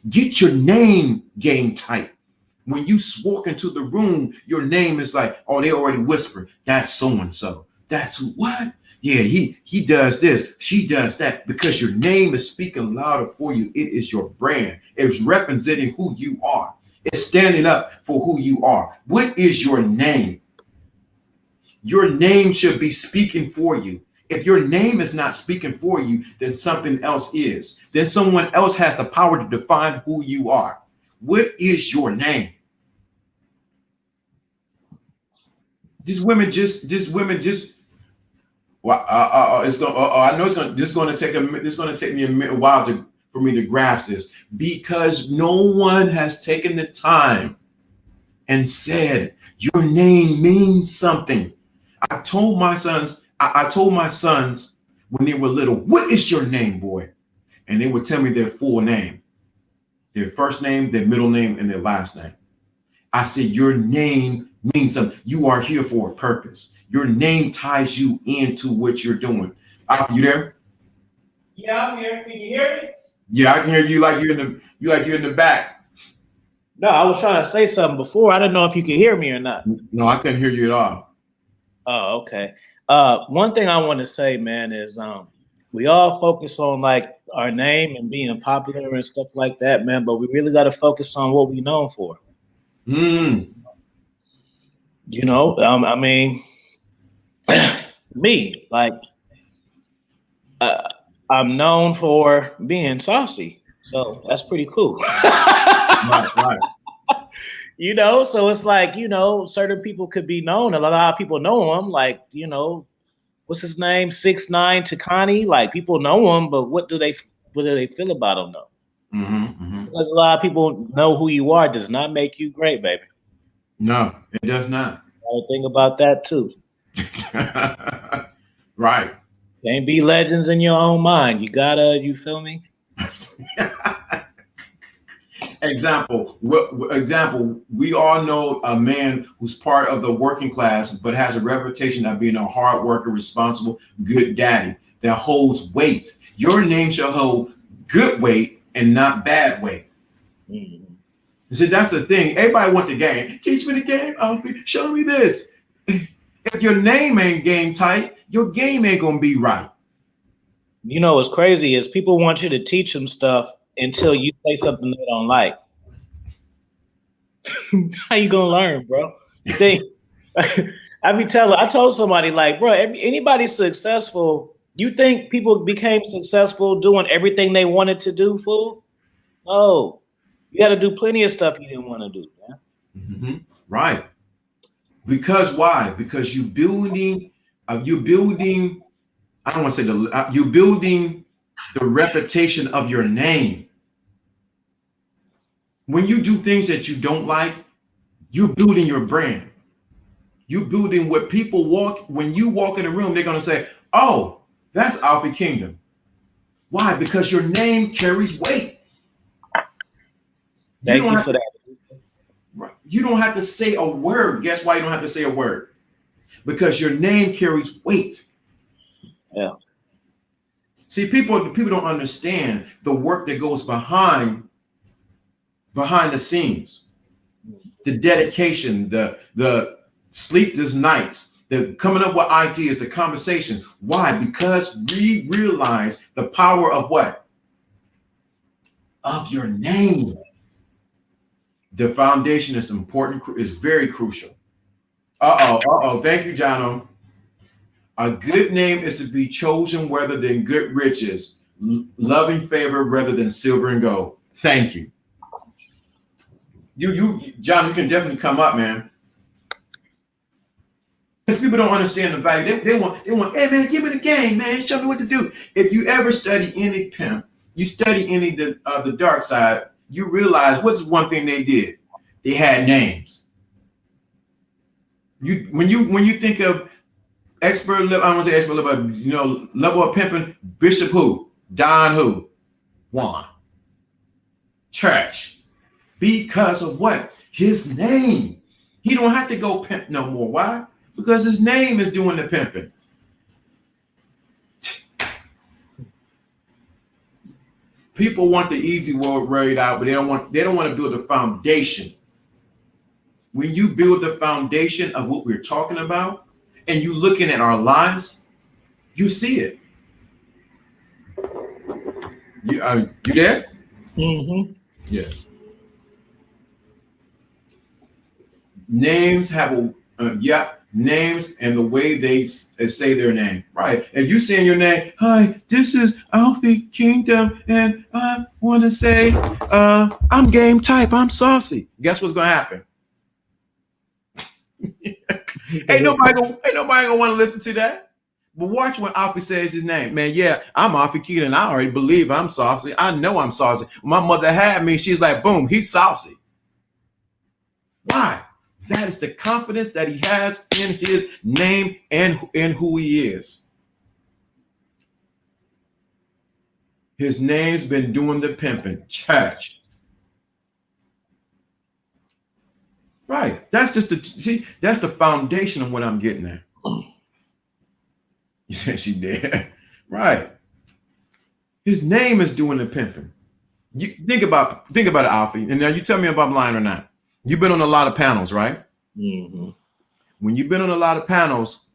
Get your name game tight. When you walk into the room, your name is like, oh, they already whispered, that's so-and-so. That's who, what? Yeah, he does this, she does that, because your name is speaking louder for you. It is your brand. It's representing who you are. It's standing up for who you are. What is your name? Your name should be speaking for you. If your name is not speaking for you, then something else is. Then someone else has the power to define who you are. What is your name? These women just. Well, it's going. I know it's going. This is going to take This is going to take me a while for me to grasp this, because no one has taken the time and said your name means something. I told my sons when they were little, what is your name, boy? And they would tell me their full name, their first name, their middle name, and their last name. I said, your name means something. You are here for a purpose. Your name ties you into what you're doing. You there? Yeah, I'm here. Can you hear me? Yeah, I can hear you like you're in the back. No, I was trying to say something before. I didn't know if you could hear me or not. No, I couldn't hear you at all. Oh, okay. One thing I want to say, man, is we all focus on like our name and being popular and stuff like that, man. But we really got to focus on what we're known for. You know, I mean, me, like, I'm known for being saucy, so that's pretty cool. Right. You know, so it's like, you know, certain people could be known. A lot of people know him, like, you know, what's his name? 6ix9ine Takani. Like, people know him, but what do they feel about him though? Because a lot of people know who you are does not make you great, baby. No, it does not. I think about that too. Right. Can't be legends in your own mind. You feel me? Example, we all know a man who's part of the working class, but has a reputation of being a hard worker, responsible, good daddy that holds weight. Your name shall hold good weight and not bad weight. See, that's the thing. Everybody want the game. Teach me the game, Alfie. Show me this. If your name ain't game tight, your game ain't gonna be right. You know what's crazy is people want you to teach them stuff until you say something they don't like. How you gonna learn, bro? I told somebody, like, bro, anybody successful You think people became successful doing everything they wanted to do, fool? No. You got to do plenty of stuff you didn't want to do, man. Mm-hmm. Right. Because why? Because you're building. I don't want to say you're building the reputation of your name. When you do things that you don't like, you're building your brand. You're building what people when you walk in a room, they're going to say, oh, that's Alfie Kingdom. Why? Because your name carries weight. Thank you for that. You don't have to say a word. Guess why you don't have to say a word? Because your name carries weight. Yeah. See, people don't understand the work that goes behind the scenes, the dedication, the sleepless nights, the coming up with ideas, the conversation. Why? Because we realize the power of what? Of your name. The foundation is important, is very crucial. Thank you, Jono. A good name is to be chosen rather than good riches, loving favor rather than silver and gold. Thank you. John, you can definitely come up, man. Because people don't understand the value. They want, hey man, give me the game, man. Show me what to do. If you ever study any pimp, you study any the dark side, you realize what's one thing they did? They had names. When you think of expert level, I don't want to say expert level, level of pimping, Bishop who? Don who? Juan. Church. Because of what? His name. He don't have to go pimp no more. Why? Because his name is doing the pimping. People want the easy road right out, but they don't want to build a foundation. When you build the foundation of what we're talking about, and you looking at our lives, you see it. You there? Mm-hmm. Yeah. Names have names and the way they say their name. Right. If you saying your name, hi, this is Alfie Kingdom, and I want to say I'm game type, I'm saucy. Guess what's gonna happen? ain't nobody gonna want to listen to that. But watch when Alfie says his name. Man, yeah, I'm Alfie Kingdom, and I already believe I'm saucy. I know I'm saucy. My mother had me, she's like, boom, he's saucy. Why? That is the confidence that he has in his name and in who he is. His name's been doing the pimping. Church. Right. That's just that's the foundation of what I'm getting at. You said she did. Right. His name is doing the pimping. You think about it, Alfie. And now you tell me if I'm lying or not. You've been on a lot of panels, right? Mm-hmm. When you've been on a lot of panels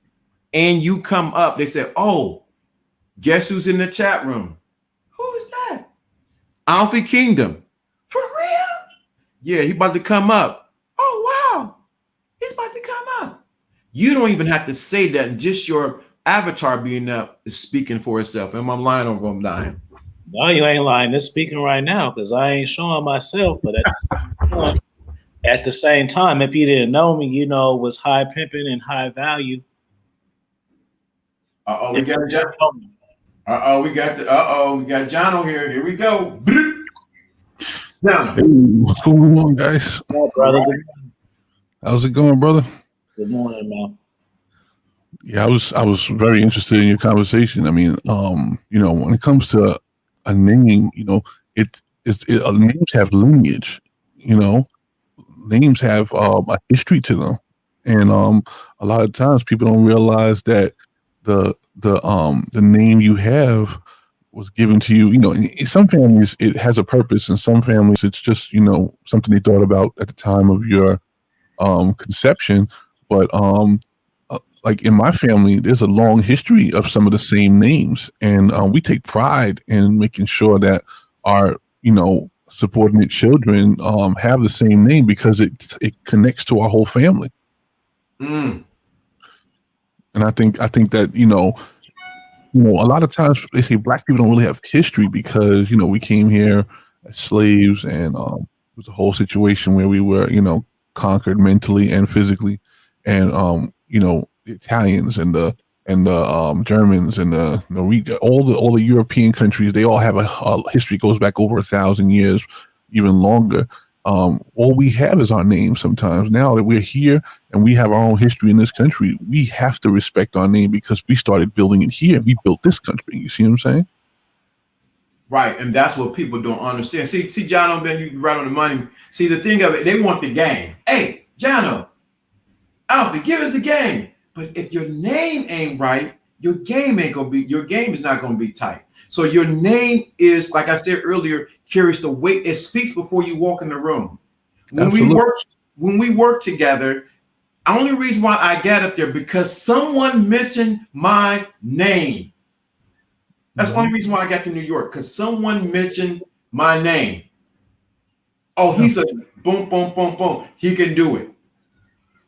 and you come up, they say, oh, guess who's in the chat room? Who is that? Alfie Kingdom. For real? Yeah, he about to come up. Oh, wow. He's about to come up. You don't even have to say that. Just your avatar being up is speaking for itself. Am I lying or am I dying? No, you ain't lying. It's speaking right now because I ain't showing myself, but at the same time, if you didn't know me, it was high pimping and high value. We got John. We got Jono here. Here we go. Now, hey, what's going on, guys? Oh, brother. How's it going, brother? Good morning, man. Yeah, I was very interested in your conversation. I mean, when it comes to a name, names have lineage. Names have a history to them, and a lot of times people don't realize that the name you have was given to you. In some families it has a purpose, in some families it's just something they thought about at the time of your conception. But like in my family, there's a long history of some of the same names, and we take pride in making sure that our subordinate children have the same name because it connects to our whole family. And I think that you know, a lot of times they say black people don't really have history because, you know, we came here as slaves and it was a whole situation where we were, you know, conquered mentally and physically. And, you know, the Italians and the Germans and the Norwegian, all the European countries, they all have a history goes back over 1,000 years, even longer. All we have is our name sometimes. Now that we're here and we have our own history in this country, we have to respect our name because we started building it here. We built this country. You see what I'm saying? Right, and that's what people don't understand. See, John, Ben, you right on the money. See, the thing of it, they want the game. Hey, John, Alfie, give us the game. But if your name ain't right, your game is not gonna be tight. So your name is, like I said earlier, carries the weight. It speaks before you walk in the room. When we work together, the only reason why I got up there because someone mentioned my name. That's the only reason why I got to New York, because someone mentioned my name. Oh, he's a boom, boom, boom, boom. He can do it.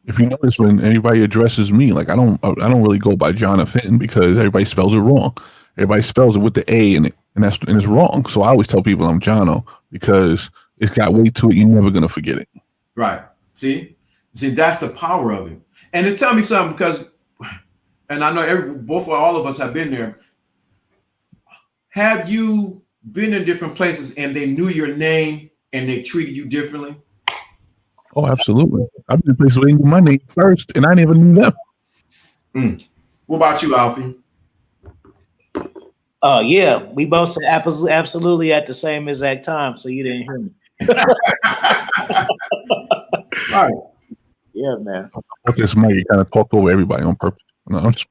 If you notice, when anybody addresses me, like I don't really go by Jonathan because everybody spells it wrong. Everybody spells it with the A in it, and it's wrong. So I always tell people I'm Jono because it's got weight to it. You're never gonna forget it. Right. See, that's the power of it. And then tell me something, because, and I know all of us have been there. Have you been in different places and they knew your name and they treated you differently? Oh, absolutely. I've been in places where they knew my name first, and I never knew them. What about you, Alfie? Oh yeah, we both said absolutely at the same exact time, so you didn't hear me. Right. Yeah, man. With this mic, you kind of talk over everybody on purpose. No, I'm just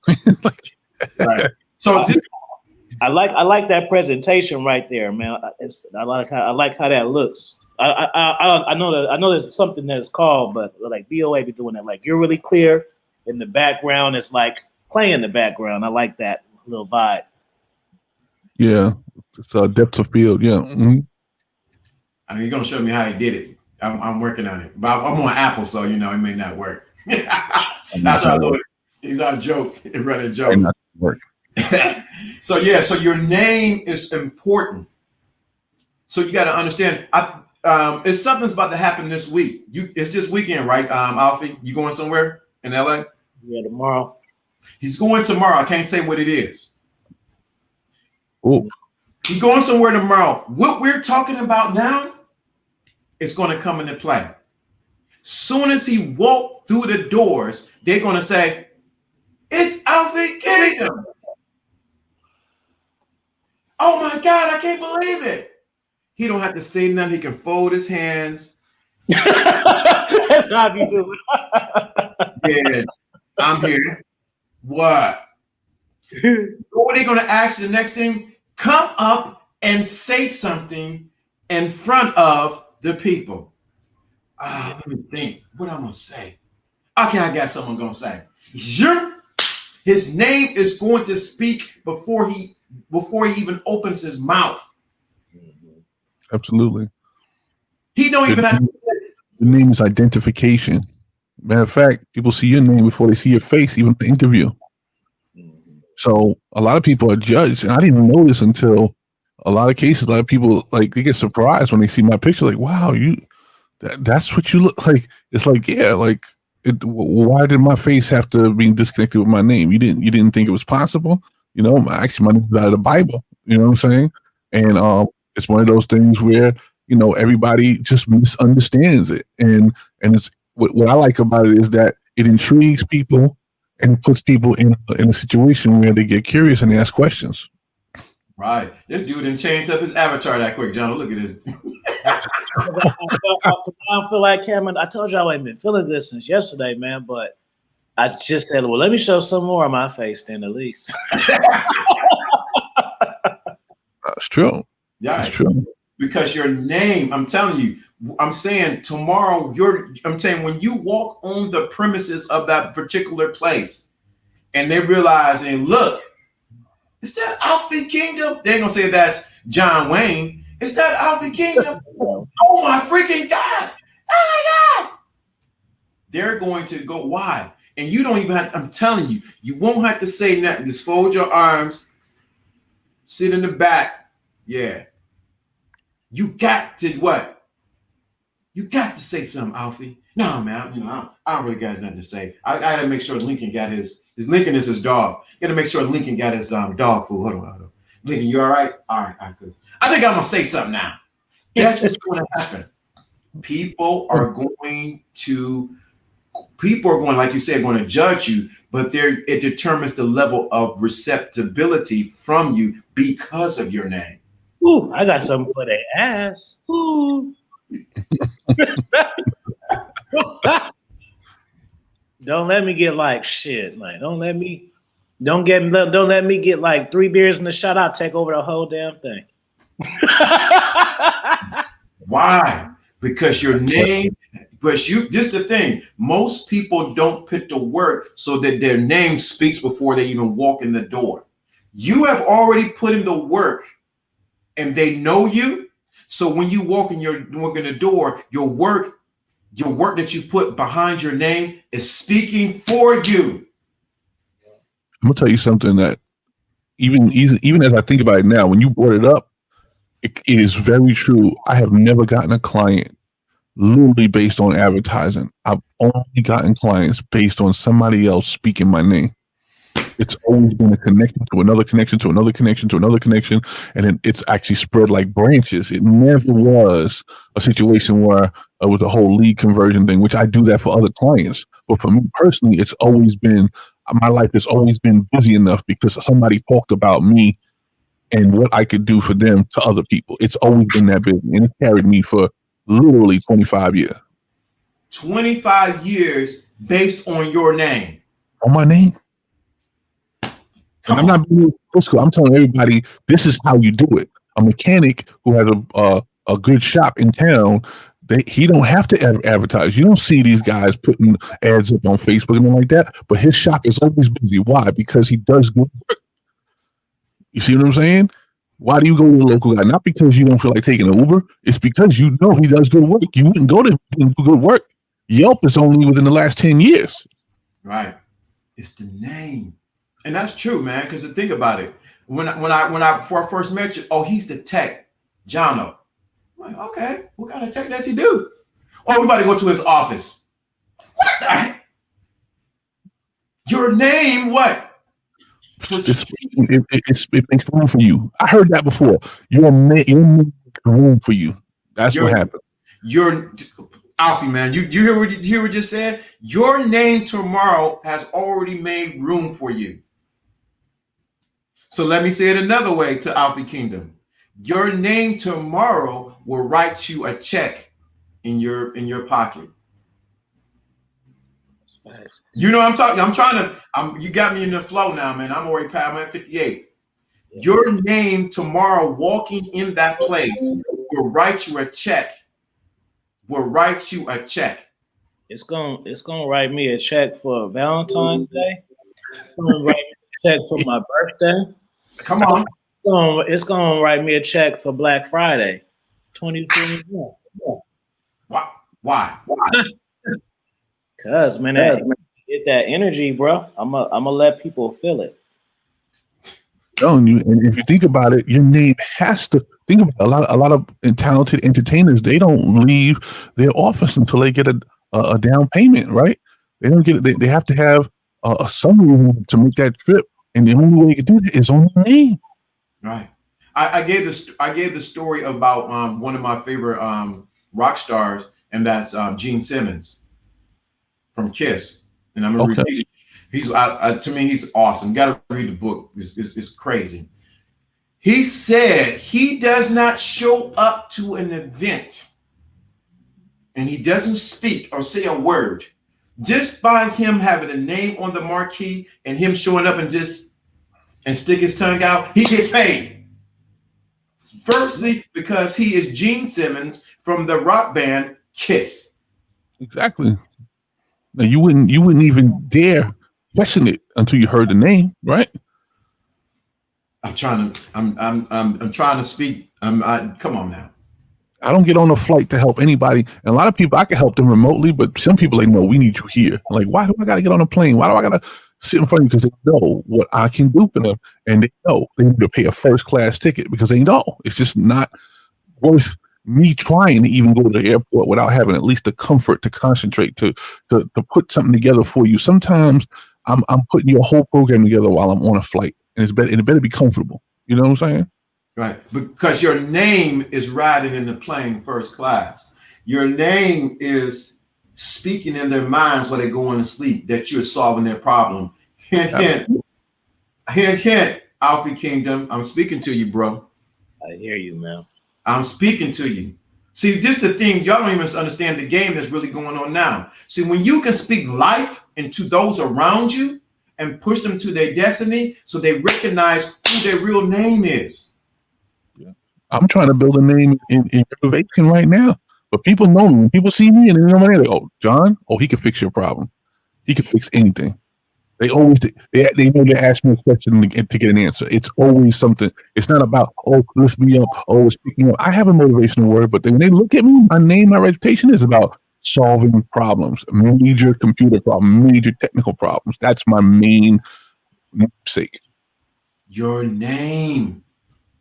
right. So I like that presentation right there, man. I like how that looks. I know there's something that's called, but like BOA be doing that. Like you're really clear in the background. It's like playing in the background. I like that little vibe. Yeah, it's depth of field. Yeah. Mm-hmm. I mean, you're gonna show me how he did it. I'm working on it, but I'm on Apple, so you know it may not work. That's how I do it. He's our joke, running joke. Not work. So your name is important. So you got to understand. It's something's about to happen this week. It's this weekend, right, Alfie? You going somewhere in LA? Yeah, tomorrow. He's going tomorrow. I can't say what it is. Oh, he's going somewhere tomorrow. What we're talking about now is going to come into play. Soon as he walked through the doors, they're going to say, "It's Alfie Kingdom." Oh my God, I can't believe it. He don't have to say nothing. He can fold his hands. That's how you do it. Yeah, I'm here. What? What are they going to ask you the next thing? Come up and say something in front of the people. Let me think. What I'm going to say? Okay, I got something I'm going to say. His name is going to speak before he even opens his mouth. absolutely. He don't even have to say it. The name is identification. Matter of fact, people see your name before they see your face, even in the interview. So a lot of people are judged, and I didn't even know this until a lot of cases. A lot of people like they get surprised when they see my picture, like, "Wow, that's what you look like." It's like, yeah, like, why did my face have to be disconnected with my name? You didn't think it was possible? You know, actually, my name is out of the Bible. You know what I'm saying? And it's one of those things where everybody just misunderstands it, and it's what I like about it is that it intrigues people. And it puts people in a situation where they get curious and they ask questions. Right. This dude didn't change up his avatar that quick, John. Look at this. I don't feel like Cameron. I told y'all I ain't been feeling this since yesterday, man. But I just said, well, let me show some more of my face then at least. That's true. Yeah, it's true. Because your name, I'm telling you, I'm saying tomorrow, I'm saying when you walk on the premises of that particular place and they realize, and look, is that Alfie Kingdom? They're going to say that's John Wayne. Is that Alfie Kingdom? Oh my freaking God. Oh my God. They're going to go, why? And you don't even have, I'm telling you, you won't have to say nothing. Just fold your arms sit in the back. Yeah. You got to what? You got to say something, Alfie. No, man, I don't really got nothing to say. I gotta make sure Lincoln got his Lincoln is his dog. You gotta make sure Lincoln got his dog food. Hold on. Lincoln, you all right? All right, good. I think I'm gonna say something now. That's what's going to happen. People are going, like you said, going to judge you, but it determines the level of receptibility from you because of your name. Ooh, I got something for their ass. Ooh. Don't let me get like shit. Like, don't let me get like 3 beers in the shot. I'll take over the whole damn thing. Why? Because your name, just the thing, most people don't put the work so that their name speaks before they even walk in the door. You have already put in the work and they know you. So when you walk in the door, your work that you put behind your name is speaking for you. I'm gonna tell you something that even as I think about it now, when you brought it up, it is very true. I have never gotten a client literally based on advertising. I've only gotten clients based on somebody else speaking my name. It's always been a connection to another connection to another connection to another connection, and then it's actually spread like branches. It never was a situation where it was a whole lead conversion thing, which I do that for other clients. But for me personally, it's always been, my life has always been busy enough because somebody talked about me and what I could do for them to other people. It's always been that busy, and it carried me for literally 25 years. 25 years based on your name. On my name? And I'm not being political. I'm telling everybody, this is how you do it. A mechanic who has a good shop in town, he don't have to advertise. You don't see these guys putting ads up on Facebook and like that, but his shop is always busy. Why? Because he does good work. You see what I'm saying? Why do you go to the local guy? Not because you don't feel like taking an Uber. It's because you know he does good work. You wouldn't go to him and do good work. Yelp is only within the last 10 years. Right. It's the name. And that's true, man, because think about it. When I first met you, oh, he's the tech, Jono. I'm like, okay, what kind of tech does he do? Oh, we about to go to his office. What the heck? Your name, what? It makes room for you. I heard that before. Your name room for you. That's what happened. Your Alfie, man, you hear what you just said? Your name tomorrow has already made room for you. So let me say it another way to Alfie Kingdom. Your name tomorrow will write you a check in your pocket. You know what I'm talking. You got me in the flow now, man. I'm already past. I'm at 58. Your name tomorrow walking in that place will write you a check. It's gonna write me a check for Valentine's Day. It's gonna write me a check for my birthday. Come on. It's gonna write me a check for Black Friday, 2021. Why? Cause man, get that energy, bro. I'm gonna let people feel it. Telling you, and if you think about it, your name has to think about a lot of talented entertainers. They don't leave their office until they get a down payment, right? They don't get it. They have to have a summary to make that trip, and the only way you can do it is on the name. Right. I gave the story about one of my favorite rock stars, and that's Gene Simmons from Kiss. And I'm gonna read it. He's to me, he's awesome. Got to read the book. It's crazy. He said he does not show up to an event and he doesn't speak or say a word. Just by him having a name on the marquee and him showing up and stick his tongue out, he gets paid. Firstly, because he is Gene Simmons from the rock band Kiss. Exactly. Now you wouldn't even dare question it until you heard the name, right? I'm trying to speak. Come on now. I don't get on a flight to help anybody. And a lot of people, I can help them remotely, but some people, like, no, we need you here. I'm like, why do I got to get on a plane? Why do I got to sit in front of you because they know what I can do for them, and they know they need to pay a first class ticket because they know it's just not worth me trying to even go to the airport without having at least the comfort to concentrate to put something together for you. Sometimes I'm putting your whole program together while I'm on a flight, and it better be comfortable. You know what I'm saying? Right, because your name is riding in the plane first class. Your name is speaking in their minds while they're going to sleep that you're solving their problem. Hint, hint, Alfie Kingdom. I'm speaking to you, bro. I hear you, man. I'm speaking to you. See, this is the thing. Y'all don't even understand the game that's really going on now. See, when you can speak life into those around you and push them to their destiny so they recognize who their real name is. I'm trying to build a name in innovation right now. But people know me. When people see me and they know my name, they go, John, he can fix your problem. He can fix anything. They always they know they ask me a question to get an answer. It's always something. It's not about lift me up, speak me up. I have a motivational word, but when they look at me, my name, my reputation is about solving problems, major computer problems, major technical problems. That's my main sake. Your name.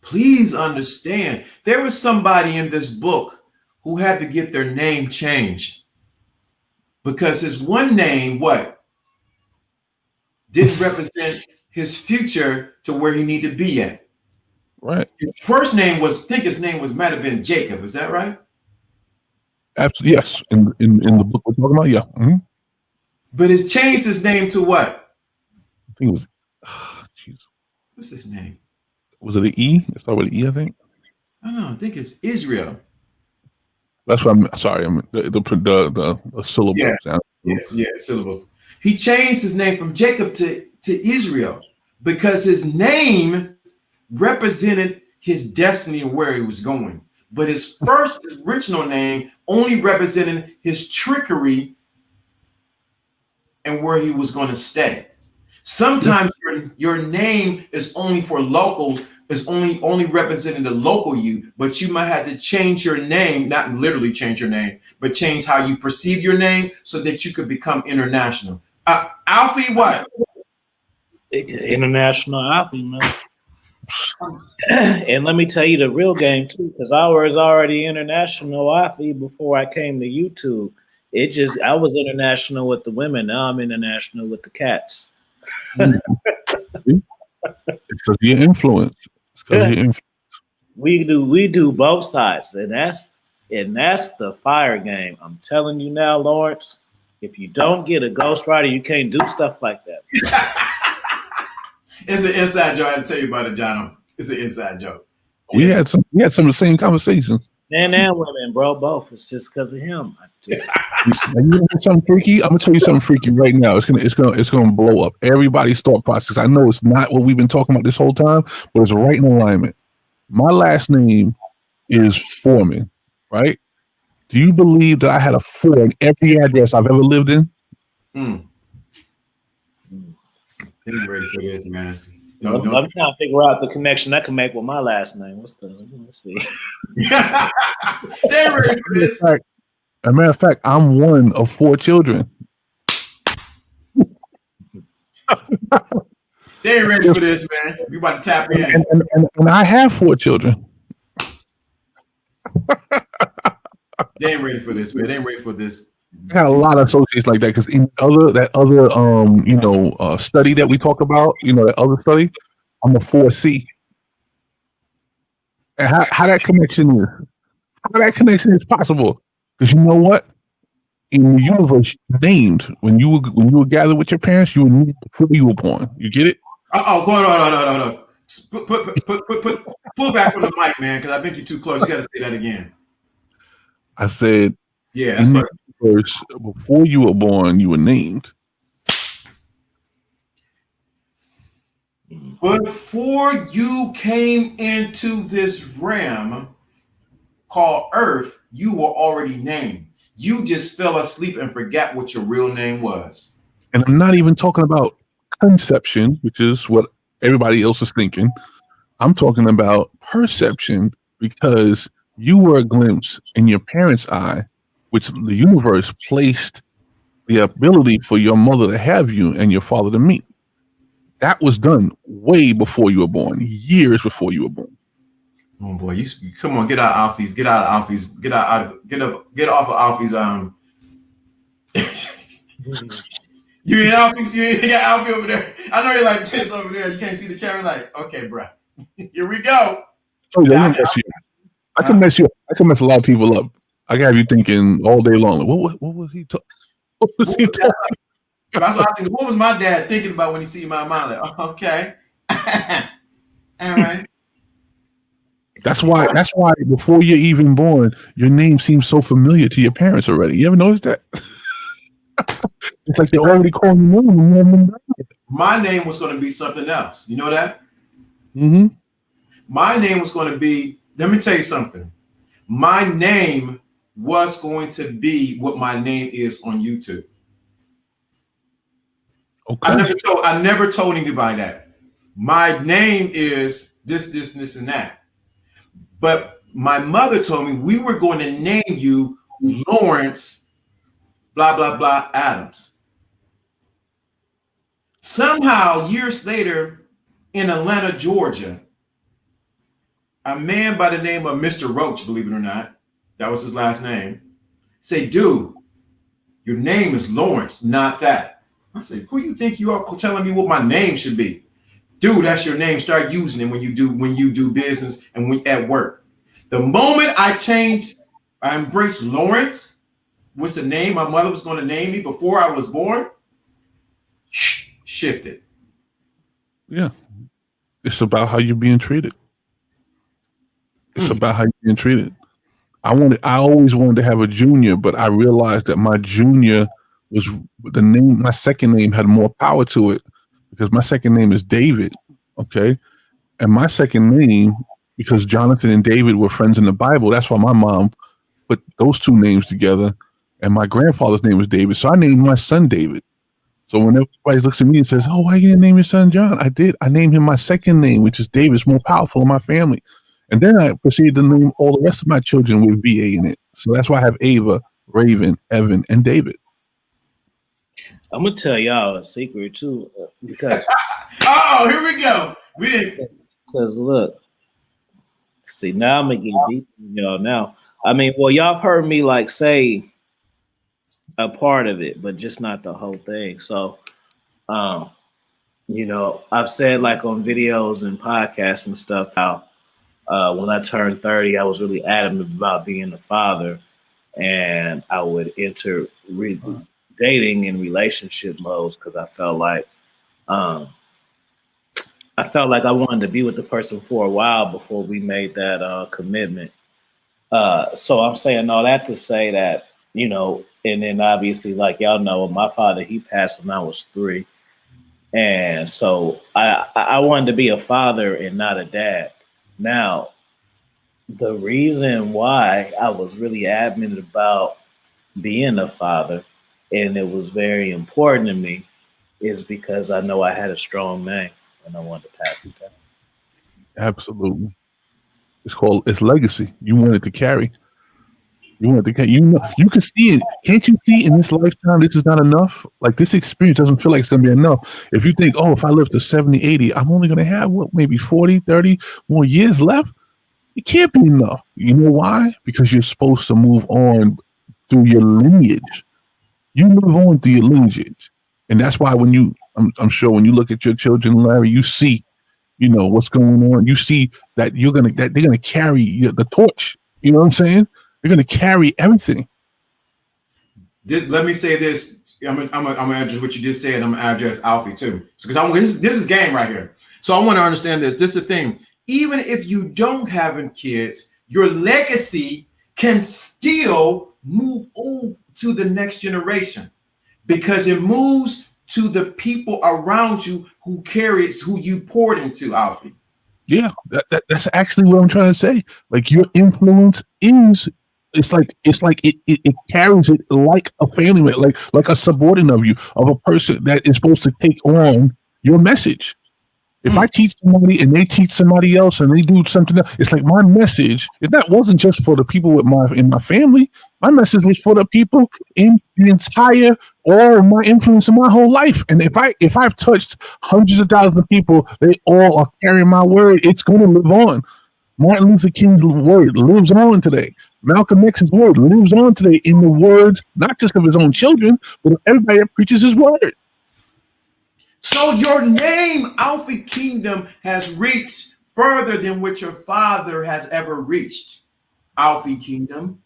Please understand. There was somebody in this book who had to get their name changed because his one name, didn't represent his future to where he needed to be at. Right. His first name might have been Jacob. Is that right? Absolutely. Yes. In the book we're talking about. Yeah. Mm-hmm. But it's changed his name to what? I think it was, jeez. What's his name? Was it an E? It started with an E, I think. I don't know. I think it's Israel. That's what I'm sorry. I'm the syllables. Yeah, syllables. He changed his name from Jacob to Israel because his name represented his destiny and where he was going. But his original name only represented his trickery and where he was going to stay. Sometimes your name is only for locals, is only representing the local you, but you might have to change your name, not literally change your name, but change how you perceive your name so that you could become international. Alfie, what? International Alfie, man. And let me tell you the real game too, because I was already international Alfie before I came to YouTube. I was international with the women. Now I'm international with the cats. It's because of your influence. We do both sides, and that's the fire game. I'm telling you now, Lawrence. If you don't get a ghostwriter, you can't do stuff like that. It's an inside joke. I had to tell you about it, John. It's an inside joke. We had some of the same conversations. Men and women, bro, both. It's just because of him. You know something freaky? I'm gonna tell you something freaky right now. It's gonna blow up everybody's thought process. I know it's not what we've been talking about this whole time, but it's right in alignment. My last name is Foreman, right? Do you believe that I had a 4 in every address I've ever lived in? I'm ready for this, man. I'm trying to figure out the connection I can make with my last name. Let's see. They're ready for this. As a matter of fact, I'm one of 4 children. They ain't ready for this, man. We about to tap in. And I have 4 children. They ain't ready for this, man. They ain't ready for this. I got a lot of associates like that because in that other study that we talk about, that other study, I'm a 4C. And how that connection is possible? Because you know what? In the universe, named when you were gathered with your parents, you were named before you were born. You get it? Hold on. Pull back from the mic, man, because I think you're too close. You got to say that again. I said, yeah. In the universe, before you were born, you were named. Before you came into this realm called Earth, you were already named. You just fell asleep and forgot what your real name was. And I'm not even talking about conception, which is what everybody else is thinking. I'm talking about perception, because you were a glimpse in your parents' eye, which the universe placed the ability for your mother to have you and your father to meet. That was done way before you were born, years before you were born. Oh boy, you come on, get out of Alfie's, get off of Alfie's. You ain't Alfie's, you ain't got Alfie over there. I know you're like this over there. You can't see the camera. Like, okay, bro, here we go. Oh, yeah, I can mess you up. I can mess a lot of people up. I can have you thinking all day long. What was he talking? What was he talking? That's what I think. What was my dad thinking about when he see my mom? Like, oh, okay, all right. That's why before you're even born, your name seems so familiar to your parents already. You ever noticed that? It's like they're already calling you name. My name was going to be something else. You know that? Mm-hmm. My name was going to be, let me tell you something. My name was going to be what my name is on YouTube. Okay. I never told anybody that. My name is this, and that. But my mother told me we were going to name you Lawrence, blah, blah, blah, Adams. Somehow, years later, in Atlanta, Georgia, a man by the name of Mr. Roach, believe it or not, that was his last name, say, dude, your name is Lawrence, not that. I said, who you think you are telling me what my name should be? Dude, that's your name. Start using it when you do business and when at work. The moment I embraced Lawrence, was the name my mother was going to name me before I was born, shifted. Yeah. It's about how you're being treated. It's about how you're being treated. I always wanted to have a junior, but I realized that my junior was the name, my second name had more power to it because my second name is David. Okay. And my second name, because Jonathan and David were friends in the Bible, that's why my mom put those two names together. And my grandfather's name was David. So I named my son David. So when everybody looks at me and says, oh, why you didn't name your son John? I did. I named him my second name, which is David. It's more powerful in my family. And then I proceeded to name all the rest of my children with VA in it. So that's why I have Ava, Raven, Evan, and David. I'm going to tell y'all a secret, too, because... oh, here we go. We didn't... Because, look, see, now I'm going to get deep in y'all now. I mean, well, y'all have heard me, like, say a part of it, but just not the whole thing. So, you know, I've said, like, on videos and podcasts and stuff, how when I turned 30, I was really adamant about being a father, and I would enter dating and relationship modes because I felt like I wanted to be with the person for a while before we made that commitment. So I'm saying all that to say that, you know, and then obviously, like y'all know, my father, he passed when I was 3. And so I wanted to be a father and not a dad. Now, the reason why I was really adamant about being a father, and it was very important to me, is because I know I had a strong name and I wanted to pass it down. Absolutely. It's legacy. You want it to carry. You want it to carry. You know, you can see it. Can't you see in this lifetime this is not enough? Like, this experience doesn't feel like it's going to be enough. If you think, oh, if I live to 70, 80, I'm only going to have maybe 40, 30 more years left. It can't be enough. You know why? Because you're supposed to move on through your lineage. You move on through your lineage. And that's why when I'm sure when you look at your children, Larry, you see, you know, what's going on. You see that they're going to carry the torch. You know what I'm saying? They're going to carry everything. Let me say this. I'm gonna address what you just said. I'm gonna address Alfie too, because this is game right here. So I want to understand this. This is the thing. Even if you don't have kids, your legacy can still move on to the next generation, because it moves to the people around you who carry it, who you poured into, Alfie. Yeah, that's actually what I'm trying to say. Like, your influence is. It's like it carries it like a family member, like a subordinate of you, of a person that is supposed to take on your message. If I teach somebody and they teach somebody else and they do something else, it's like my message. Wasn't just for the people in my family. My message was for the people in the entire all of my influence in my whole life. And if I've touched hundreds of thousands of people, they all are carrying my word. It's going to live on. Martin Luther King's word lives on today. Malcolm X's word lives on today in the words, not just of his own children, but of everybody that preaches his word. So your name, Alpha Kingdom, has reached further than what your father has ever reached. Alpha Kingdom.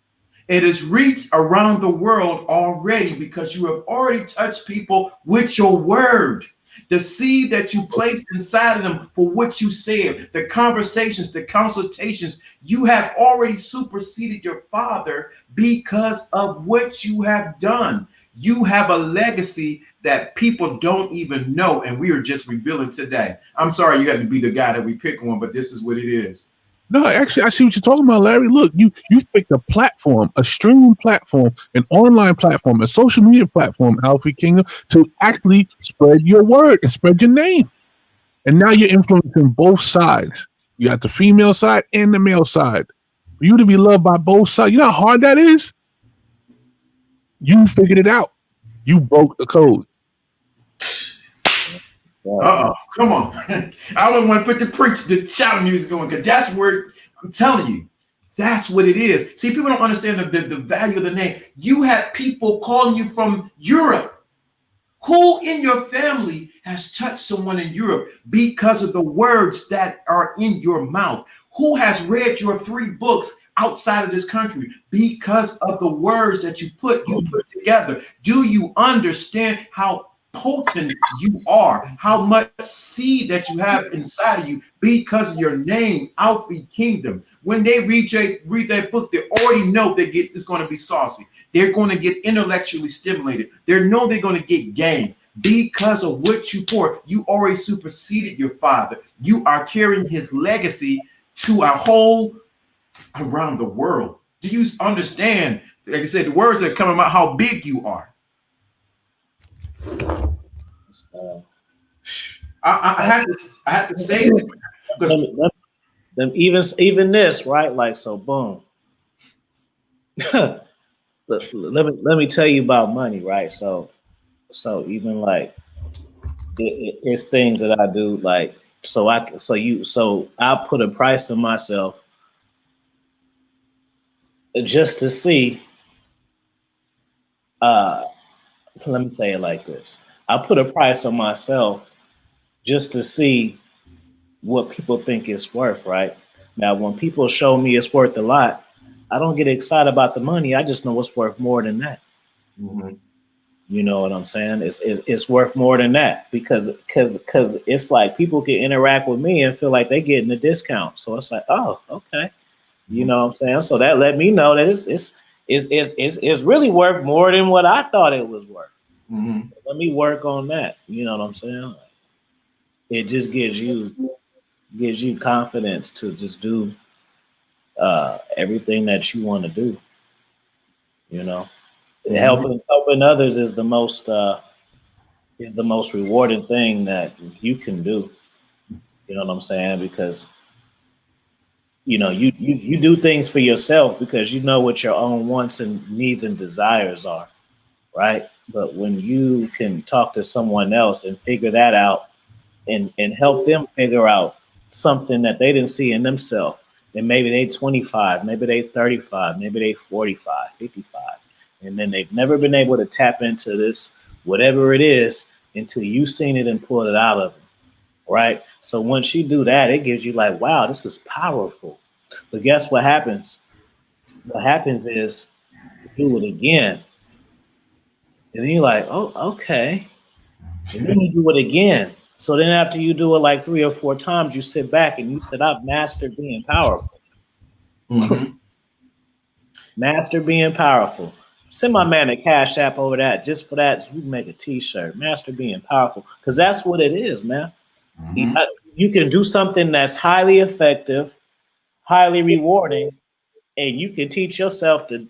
It has reached around the world already because you have already touched people with your word. The seed that you placed inside of them for what you said, the conversations, the consultations, you have already superseded your father because of what you have done. You have a legacy that people don't even know, and we are just revealing today. I'm sorry you had to be the guy that we pick on, but this is what it is. No, actually, I see what you're talking about, Larry. Look, you've picked a platform, a streaming platform, an online platform, a social media platform, Alpha Kingdom, to actually spread your word and spread your name. And now you're influencing both sides. You got the female side and the male side. For you to be loved by both sides, you know how hard that is? You figured it out. You broke the code. Come on. I don't want to put the shout music going because that's where I'm telling you, that's what it is. See, people don't understand the value of the name. You have people calling you from Europe. Who in your family has touched someone in Europe because of the words that are in your mouth? Who has read your 3 books outside of this country because of the words that you put together? Do you understand how potent you are, how much seed that you have inside of you because of your name, Alpha Kingdom? When they read that book, they already know it's going to be saucy. They're going to get intellectually stimulated. They know they're going to get game because of what you pour. You already superseded your father. You are carrying his legacy to a whole around the world. Do you understand? Like I said, the words are coming about how big you are. I had to say this because even this, right? Like, so boom. let me tell you about money, right? So even like it's things that I do, like so I put a price on myself just to see. Let me say it like this: I put a price on myself just to see what people think it's worth, right? Now, when people show me it's worth a lot, I don't get excited about the money. I just know it's worth more than that. Mm-hmm. You know what I'm saying? It's worth more than that because it's like people can interact with me and feel like they're getting a discount. So it's like, oh, okay. You know what I'm saying? So that let me know that it's really worth more than what I thought it was worth. Mm-hmm. Let me work on that. You know what I'm saying? It just gives you confidence to just do everything that you want to do. You know, helping others is the most rewarding thing that you can do. You know what I'm saying? Because you know you do things for yourself because you know what your own wants and needs and desires are, right? But when you can talk to someone else and figure that out and help them figure out something that they didn't see in themselves, and maybe they 25, maybe they 35, maybe they 45, 55, and then they've never been able to tap into this, whatever it is, until you've seen it and pulled it out of them, right? So once you do that, it gives you like, wow, this is powerful. But guess what happens? What happens is you do it again. And then you're like, oh, okay. And then you do it again. So then after you do it like 3 or 4 times, you sit back and you said, I've mastered being powerful. Mm-hmm. Master being powerful. Send my man a Cash App over that. Just for that, you can make a t-shirt. Master being powerful. Because that's what it is, man. Mm-hmm. You can do something that's highly effective, highly rewarding, and you can teach yourself to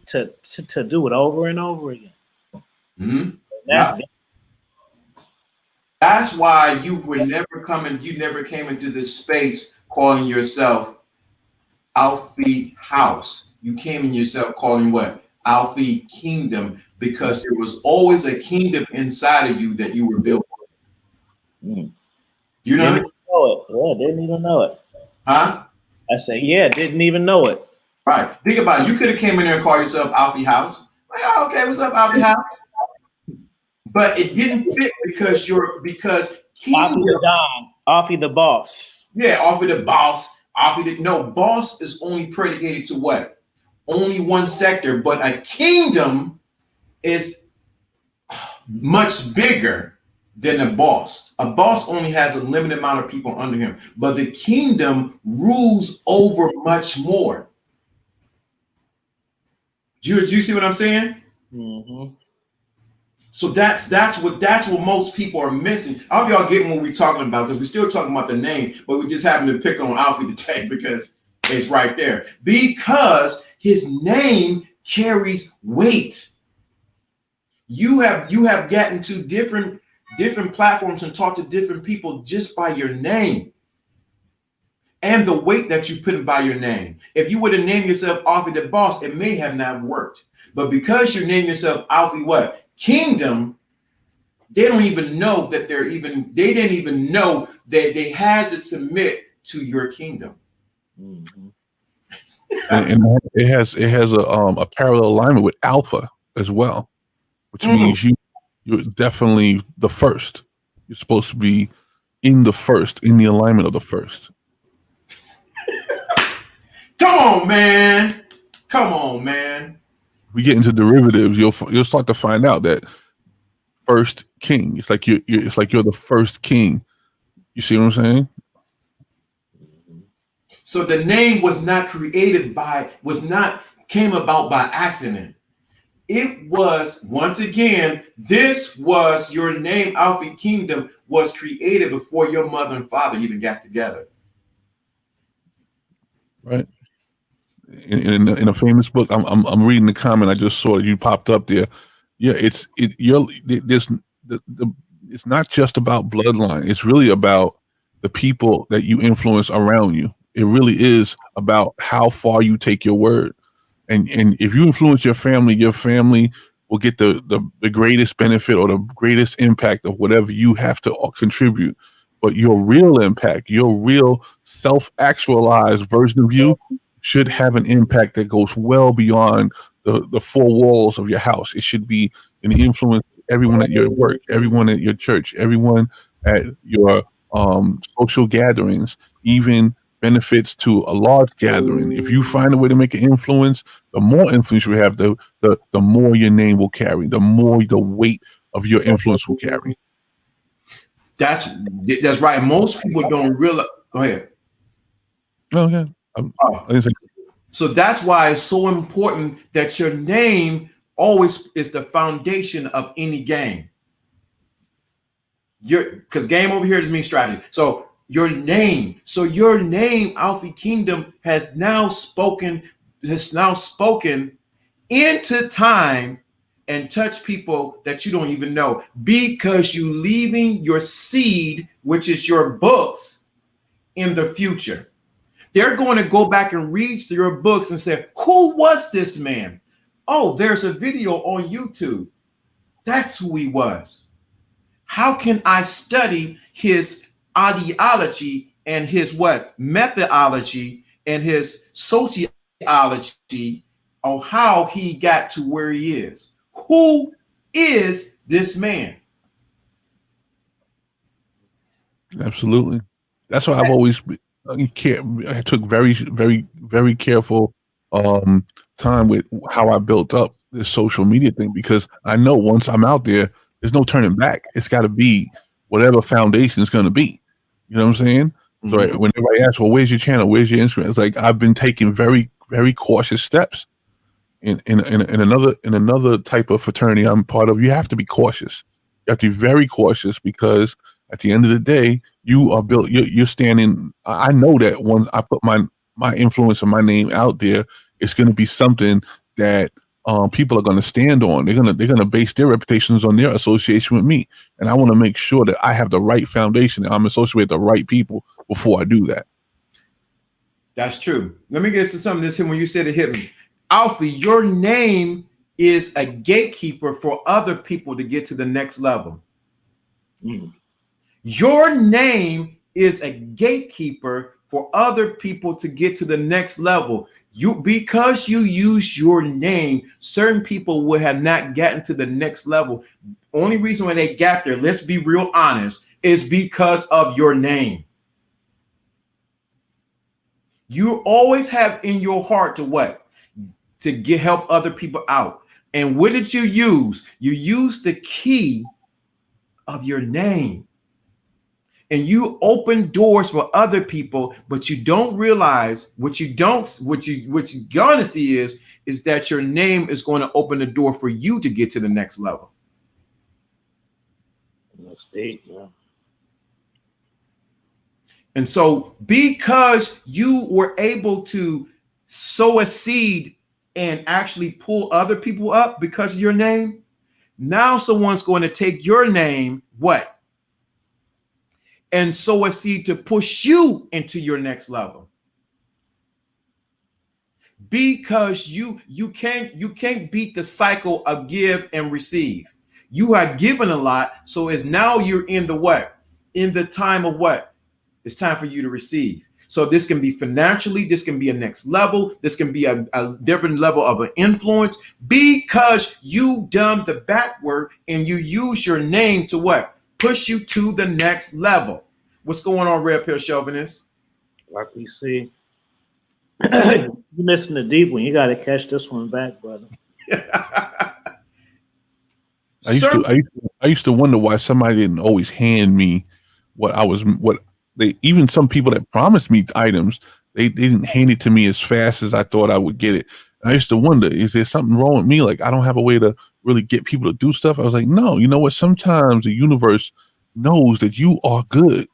do it over and over again. Mm-hmm. That's good. That's why you never came into this space calling yourself Alfie House. You came in yourself calling what? Alfie Kingdom, because there was always a kingdom inside of you that you were built for. You know? Didn't even know it. Yeah, didn't even know it. Huh? I said, yeah, didn't even know it. Right. Think about it. You could have came in there and called yourself Alfie House. Like, oh, okay, what's up, Alfie House? But it didn't fit because Offie the Don, Offie the boss. Yeah, Offie the boss. No, boss is only predicated to what? Only one sector, but a kingdom is much bigger than a boss. A boss only has a limited amount of people under him, but the kingdom rules over much more. Do you see what I'm saying? Mm-hmm. So that's what most people are missing. I hope y'all getting what we're talking about, because we're still talking about the name, but we just happen to pick on Alfie today because it's right there. Because his name carries weight. You have gotten to different platforms and talked to different people just by your name and the weight that you put by your name. If you would have named yourself Alfie the Boss, it may have not worked. But because you named yourself Alfie what? Kingdom, they don't even know that they didn't even know that they had to submit to your kingdom. Mm-hmm. and it has a parallel alignment with Alpha as well, which means you're definitely the first. You're supposed to be in the first, in the alignment of the first. Come on, man. We get into derivatives, you'll start to find out that first king. It's like you're the first king. You see what I'm saying? So the name came about by accident. It was, once again, this was your name, Alfie Kingdom, was created before your mother and father even got together. Right. In a famous book, I'm reading the comment I just saw you popped up there. Yeah, it's not just about bloodline. It's really about the people that you influence around you. It really is about how far you take your word. And if you influence your family will get the greatest benefit or the greatest impact of whatever you have to contribute. But your real impact, your real self-actualized version of you should have an impact that goes well beyond the four walls of your house. It should be an influence everyone at your work, everyone at your church, everyone at your social gatherings, even benefits to a large gathering. If you find a way to make an influence, the more influence you have, the more your name will carry, the more the weight of your influence will carry. That's right. Most people don't realize. Go ahead. Okay. So that's why it's so important that your name always is the foundation of any game. Because game over here doesn't mean strategy. So your name, Alfie Kingdom, has now spoken into time and touch people that you don't even know, because you leaving your seed, which is your books, in the future. They're going to go back and read through your books and say, who was this man? Oh, there's a video on YouTube. That's who he was. How can I study his ideology and his methodology and his sociology on how he got to where he is? Who is this man? Absolutely. That's why I've always I took very, very, very careful time with how I built up this social media thing, because I know once I'm out there, there's no turning back. It's got to be whatever foundation is going to be. You know what I'm saying? Mm-hmm. So when everybody asks, well, where's your channel? Where's your Instagram? It's like I've been taking very, very cautious steps. In another type of fraternity I'm part of, you have to be cautious. You have to be very cautious, because at the end of the day, you are built. You're standing. I know that once I put my influence and my name out there, it's going to be something that people are going to stand on. They're gonna base their reputations on their association with me, and I want to make sure that I have the right foundation and I'm associated with the right people before I do that. That's true. Let me get to something that's here when you said it hit me. Alfie, your name is a gatekeeper for other people to get to the next level. Your name is a gatekeeper for other people to get to the next level. Because you use your name, certain people would have not gotten to the next level. Only reason why they got there, let's be real honest, is because of your name. You always have in your heart to what? To help other people out. And what did you use? You used the key of your name. And you open doors for other people, but you don't realize what you're gonna see is that your name is going to open the door for you to get to the next level. That's deep, yeah. And so because you were able to sow a seed and actually pull other people up because of your name, now someone's going to take your name, what? And sow a seed to push you into your next level. Because you can't beat the cycle of give and receive. You have given a lot, so as now you're in the what? In the time of what? It's time for you to receive. So this can be financially, this can be a next level, this can be a different level of an influence, because you've done the back work and you use your name to what? Push you to the next level. What's going on, Red Pill Chauvinist? Like we see. You're missing the deep one. You got to catch this one back, brother. I used to wonder why somebody didn't always hand me even some people that promised me items, they didn't hand it to me as fast as I thought I would get it. I used to wonder, is there something wrong with me? Like, I don't have a way to really get people to do stuff. I was like, no, you know what? Sometimes the universe knows that you are good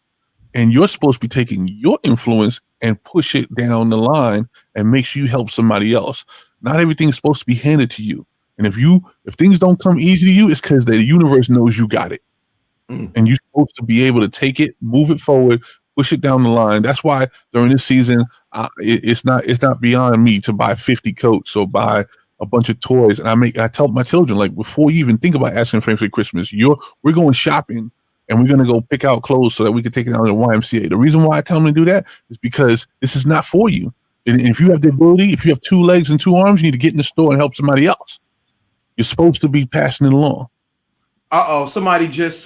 and you're supposed to be taking your influence and push it down the line and make sure you help somebody else. Not everything's supposed to be handed to you. And if things don't come easy to you, it's because the universe knows you got it. And you're supposed to be able to take it, move it forward, push it down the line. That's why during this season, it's not beyond me to buy 50 coats or buy a bunch of toys. And I tell my children, like, before you even think about asking friends for Christmas, we're going shopping and we're going to go pick out clothes so that we can take it out to the YMCA. The reason why I tell them to do that is because this is not for you. And if you have the ability, if you have 2 legs and 2 arms, you need to get in the store and help somebody else. You're supposed to be passing it along. Somebody just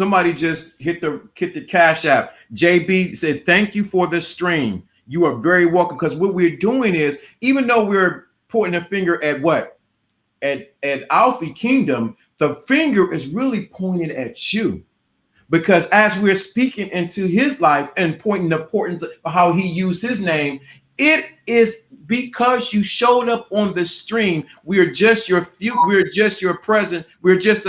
hit the Cash App. JB said, thank you for the stream. You are very welcome. Because what we're doing is, even though we're pointing a finger at what? At Alfie Kingdom, the finger is really pointed at you. Because as we're speaking into his life and pointing the importance of how he used his name, it is because you showed up on the stream. We're just your present. We're just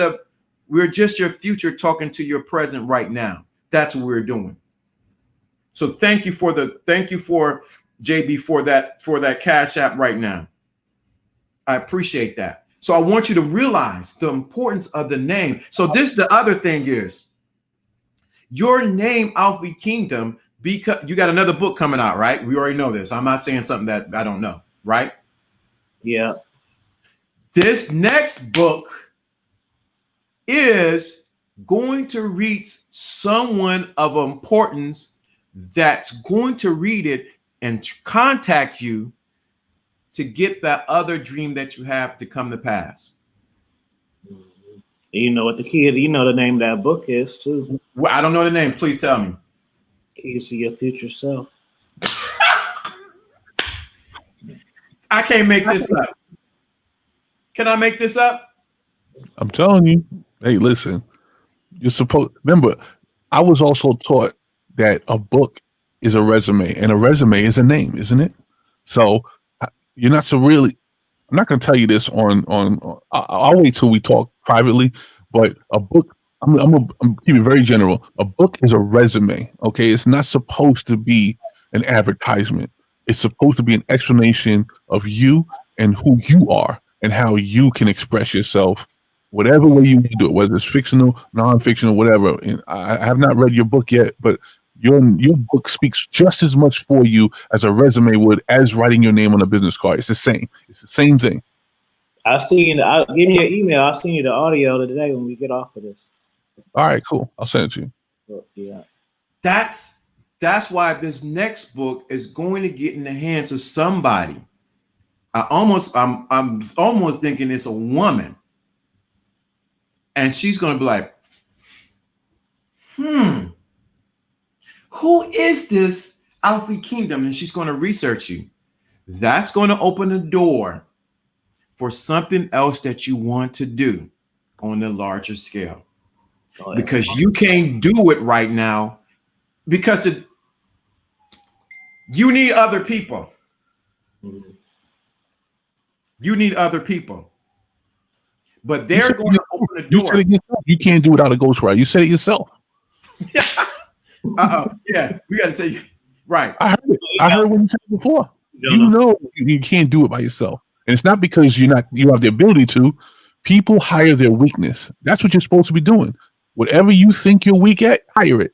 your future talking to your present right now. That's what we're doing. So thank you for JB for that Cash App right now. I appreciate that. So I want you to realize the importance of the name. So the other thing is your name, Alfie Kingdom, because you got another book coming out, right? We already know this. I'm not saying something that I don't know, right? Yeah. This next book is going to reach someone of importance that's going to read it and contact you to get that other dream that you have to come to pass. You know what the name of that book is too. Well, I don't know the name. Please tell me. Keys to Your Future Self. I can't make this up. Can I make this up? I'm telling you. Hey, listen, remember, I was also taught that a book is a resume and a resume is a name, isn't it? So you're not so really, I'm not going to tell you this I'll wait till we talk privately, but a book, I'm keeping it very general. A book is a resume. Okay. It's not supposed to be an advertisement. It's supposed to be an explanation of you and who you are. and how you can express yourself, whatever way you do it, whether it's fictional, non-fictional, whatever. And I have not read your book yet, but your book speaks just as much for you as a resume would as writing your name on a business card. It's the same. It's the same thing. I'll give me your email. I'll send you the audio today when we get off of this. All right, cool. I'll send it to you. But, yeah. That's why this next book is going to get in the hands of somebody. I'm almost thinking it's a woman. And she's going to be like, who is this Alfie Kingdom? And she's going to research you. That's going to open the door for something else that you want to do on a larger scale. Oh, yeah. Because you can't do it right now because you need other people. Mm-hmm. You need other people. But they're going to open the door. You can't do it without a ghostwriter. You said it yourself. Yeah, we got to tell you. Right. I heard it. I heard what you said before. You know you can't do it by yourself. And it's not because you have the ability to. People hire their weakness. That's what you're supposed to be doing. Whatever you think you're weak at, hire it.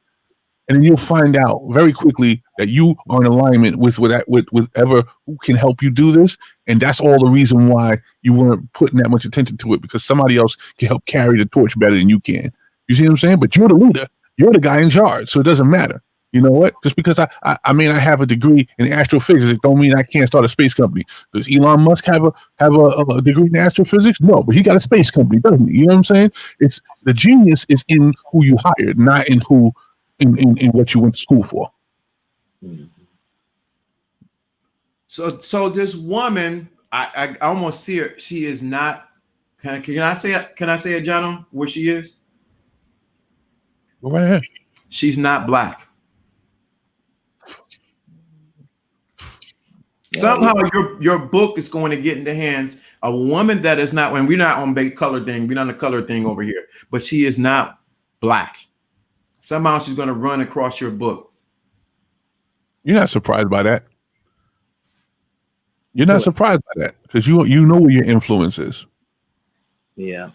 And then you'll find out very quickly that you are in alignment with whoever who can help you do this. And that's all the reason why you weren't putting that much attention to it, because somebody else can help carry the torch better than you can. You see what I'm saying? But you're the leader. You're the guy in charge. So it doesn't matter. You know what? Just because I have a degree in astrophysics, it don't mean I can't start a space company. Does Elon Musk have a degree in astrophysics? No, but he got a space company, doesn't he? You know what I'm saying? It's the genius is in who you hired, not in who in what you went to school for. So this woman, I almost see her. She is not. Can I say it, John, where she is? Go right ahead. She's not Black. Somehow your book is going to get in the hands of a woman that is not, when we're not on the color thing, we're not on the color thing over here, but she is not Black. Somehow she's going to run across your book. You're not surprised by that. You're not surprised by that because you know where your influence is. Yeah.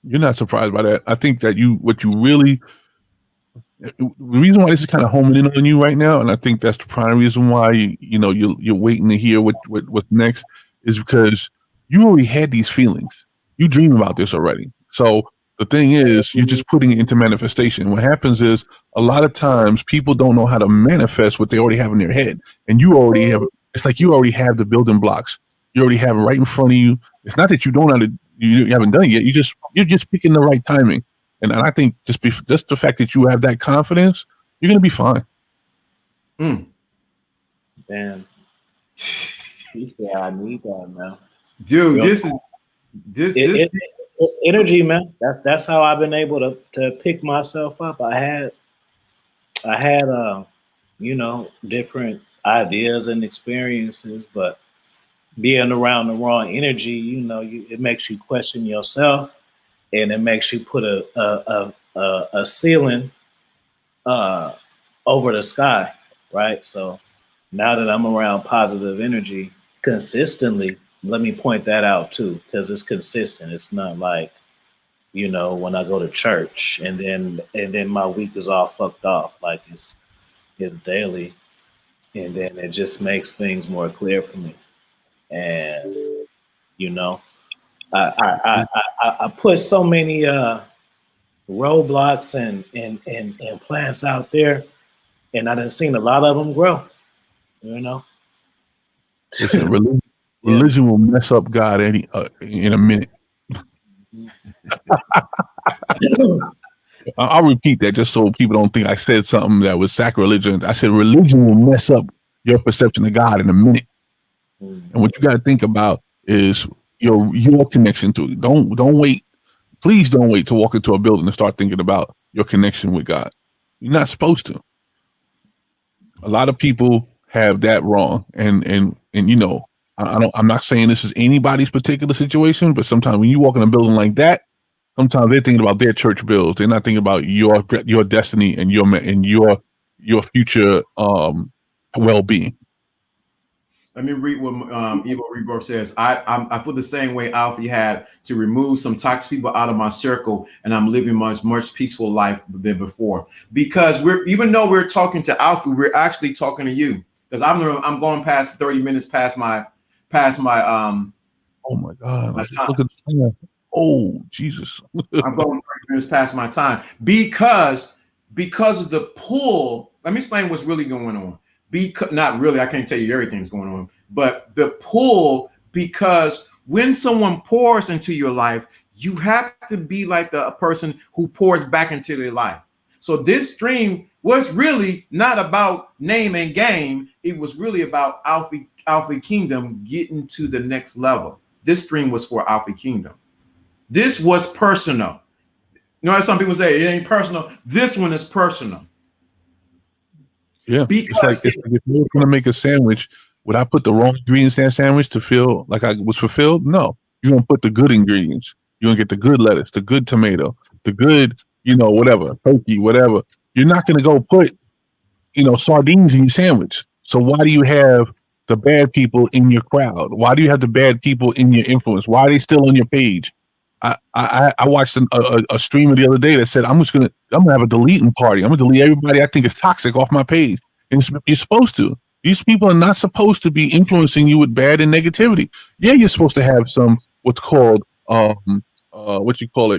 You're not surprised by that. I think that the reason why this is kind of homing in on you right now, and I think that's the prime reason why you're waiting to hear what's next, is because you already had these feelings. You dream about this already. So the thing is, you're just putting it into manifestation. What happens is a lot of times people don't know how to manifest what they already have in their head, and you already have. It's like you already have the building blocks. You already have it right in front of you. It's not that you don't have you haven't done it yet. You're just picking the right timing. And I think just the fact that you have that confidence, you're gonna be fine. Damn. Yeah, I need that, man. Dude, it's energy, man. That's how I've been able to pick myself up. I had different ideas and experiences, but being around the wrong energy, it makes you question yourself, and it makes you put a ceiling over the sky, right? So now that I'm around positive energy consistently, let me point that out too, because it's consistent. It's not like, when I go to church and then my week is all fucked off. Like it's daily, and then it just makes things more clear for me. And I put so many roadblocks and plants out there, and I done seen a lot of them grow. Listen, religion will mess up God in a minute. I'll repeat that just so people don't think I said something that was sacrilegious. I said religion will mess up your perception of God in a minute. And what you got to think about is your connection to it. Don't wait. Please don't wait to walk into a building and start thinking about your connection with God. You're not supposed to. A lot of people have that wrong, and I'm not saying this is anybody's particular situation, but sometimes when you walk in a building like that, sometimes they're thinking about their church bills. They're not thinking about your destiny and your future well-being. Let me read what Evo Reborn says. I feel the same way Alfie had to remove some toxic people out of my circle, and I'm living much peaceful life than before. Because even though we're talking to Alfie, we're actually talking to you. Because I'm going past 30 minutes past my Oh my God! my time. Look at the time. Oh Jesus! I'm going 30 minutes past my time because of the pull. Let me explain what's really going on. Because not really, I can't tell you everything's going on, but the pull, because when someone pours into your life, you have to be like the person who pours back into their life. So this stream was really not about name and game. It was really about Alfie Kingdom getting to the next level. This stream was for Alfie Kingdom. This was personal. You know how some people say it ain't personal. This one is personal. Yeah, it's like if you're gonna make a sandwich, would I put the wrong ingredients in that sandwich to feel like I was fulfilled? No, you're gonna put the good ingredients. You're gonna get the good lettuce, the good tomato, the good, whatever, turkey, whatever. You're not gonna go put, sardines in your sandwich. So why do you have the bad people in your crowd? Why do you have the bad people in your influence? Why are they still on your page? I watched a streamer the other day that said I'm gonna have a deleting party. I'm gonna delete everybody I think is toxic off my page. And you're supposed to. These people are not supposed to be influencing you with bad and negativity. Yeah, you're supposed to have some what's called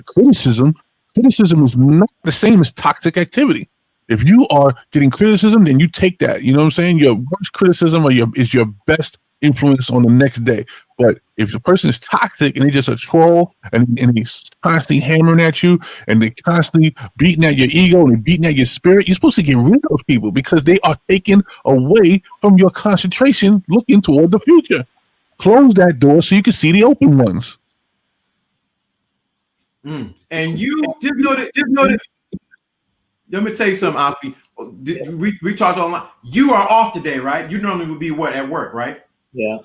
criticism. Criticism is not the same as toxic activity. If you are getting criticism, then you take that. You know what I'm saying? Your worst criticism is your best influence on the next day. But if the person is toxic and they're just a troll and he's constantly hammering at you and they're constantly beating at your ego and they're beating at your spirit, you're supposed to get rid of those people because they are taking away from your concentration looking toward the future. Close that door so you can see the open ones. And you just know that. Let me tell you something, Alfie. We talked online. You are off today, right? You normally would be at work, right? Yeah.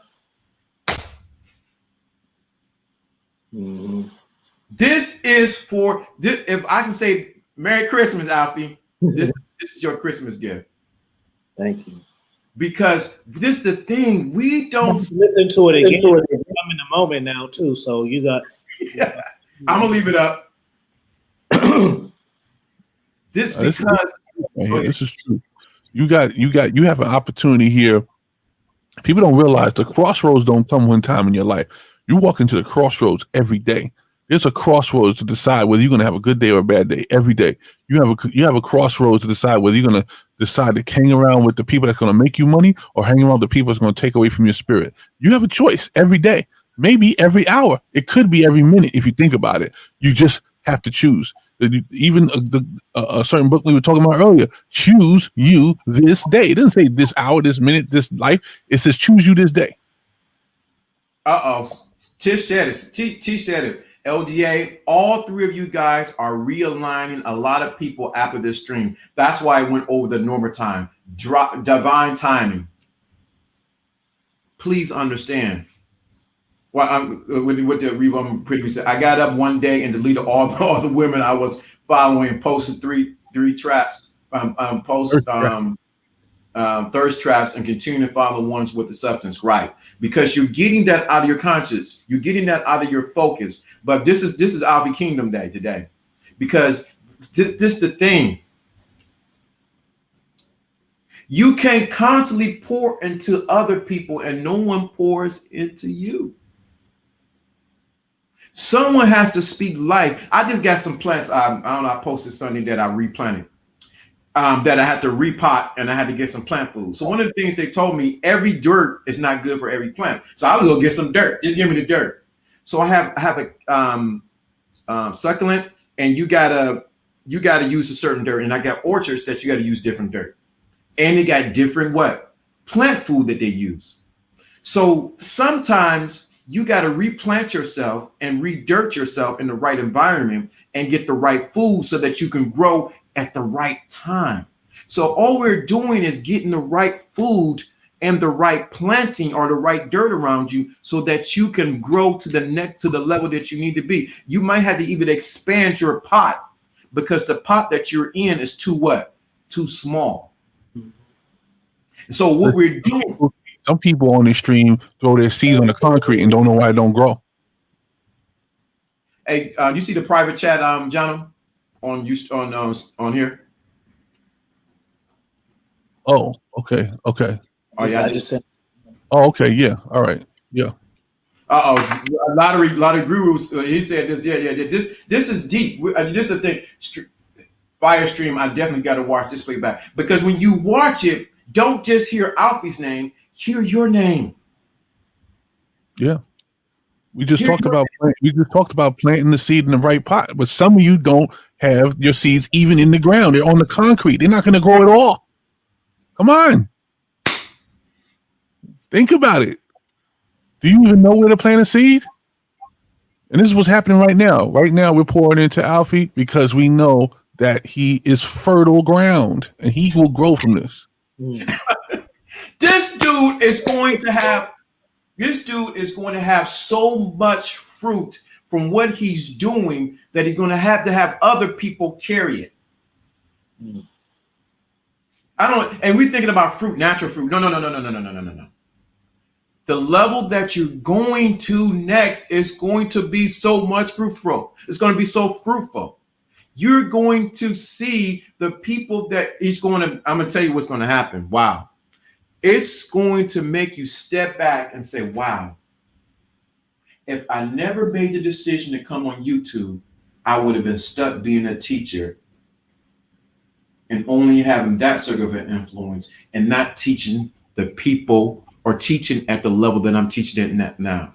Mm-hmm. This is for this, if I can say Merry Christmas, Alfie. This is your Christmas gift. Thank you. Because this is the thing, we don't listen to it again. I'm in the moment now too, so you got. Yeah. I'm gonna leave it up. This is true. You have an opportunity here. People don't realize the crossroads don't come one time in your life. You walk into the crossroads every day. There's a crossroads to decide whether you're going to have a good day or a bad day every day. You have a crossroads to decide whether you're going to decide to hang around with the people that's going to make you money or hang around with the people that's going to take away from your spirit. You have a choice every day, maybe every hour. It could be every minute if you think about it. You just have to choose. Even a certain book we were talking about earlier, choose you this day. It doesn't say this hour, this minute, this life. It says choose you this day. Tish said it. T said it. LDA, all three of you guys are realigning a lot of people after this stream. That's why I went over the normal time. Divine timing. Please understand. Well, with the revamp previously, I got up one day and deleted all the women I was following, posted three traps, thirst traps, and continue to follow the ones with the substance, right? Because you're getting that out of your conscious, you're getting that out of your focus. But this is Alfie Kingdom Day today, because this the thing. You can constantly pour into other people, and no one pours into you. Someone has to speak life. I just got some plants. I don't know. I posted Sunday that I replanted. That I had to repot and I had to get some plant food. So one of the things they told me, every dirt is not good for every plant. So I was gonna get some dirt. Just give me the dirt. So I have a succulent, and you gotta use a certain dirt. And I got orchards that you gotta use different dirt, and they got different plant food that they use. So sometimes you got to replant yourself and re-dirt yourself in the right environment and get the right food so that you can grow at the right time. So all we're doing is getting the right food and the right planting or the right dirt around you so that you can grow to the level that you need to be. You might have to even expand your pot because the pot that you're in is too small. And so what we're doing. Some people on this stream throw their seeds on the concrete and don't know why it don't grow. Hey, you see the private chat, John, on here? Oh, okay. Oh yeah, I just said. Oh, okay. Yeah. All right. Yeah. A lot of gurus. He said this. Yeah. This is deep. This is the thing. Fire Stream. I definitely got to watch this playback because when you watch it, don't just hear Alfie's name. Hear your name. Yeah. We just talked about planting the seed in the right pot, but some of you don't have your seeds even in the ground. They're on the concrete. They're not going to grow at all. Come on. Think about it. Do you even know where to plant a seed? And this is what's happening right now. Right now, we're pouring into Alfie because we know that he is fertile ground and he will grow from this. This dude is going to have so much fruit from what he's doing that he's going to have other people carry it. And we're thinking about fruit, natural fruit. No. The level that you're going to next is going to be so much fruitful. It's going to be so fruitful. You're going to see the people that I'm going to tell you what's going to happen. Wow. It's going to make you step back and say, wow, if I never made the decision to come on YouTube, I would have been stuck being a teacher and only having that sort of an influence and not teaching the people or teaching at the level that I'm teaching it now.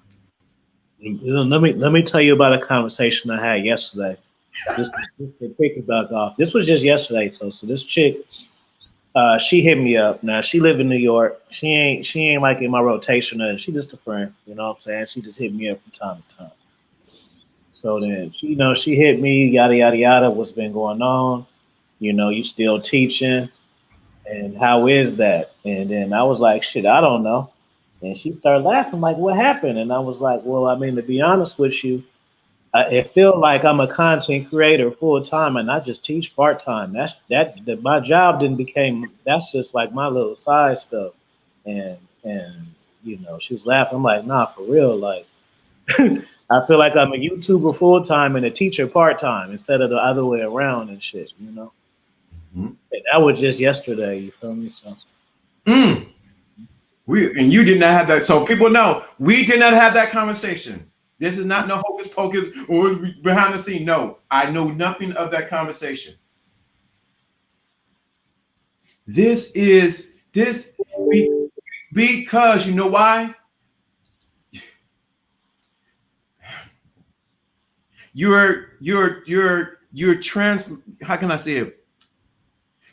Let me tell you about a conversation I had yesterday. Just to pick it back off. This was just yesterday, so this chick, she hit me up. Now she live in New York. She ain't like in my rotation, and she just a friend. You know what I'm saying? She just hit me up from time to time. So then she hit me, yada yada yada. What's been going on? You still teaching, and how is that? And then I was like, shit, I don't know. And she started laughing, like, what happened? And I was like, well, I mean, to be honest with you, it feels like I'm a content creator full time, and I just teach part time. My job that's just like my little side stuff. And she was laughing. I'm like, nah, for real. Like, I feel like I'm a YouTuber full time and a teacher part time instead of the other way around and shit. Mm-hmm. And that was just yesterday. You feel me? So. And you did not have that. So people know we did not have that conversation. This is not no hocus pocus or behind the scene. No, I know nothing of that conversation. This because you know why? How can I say it?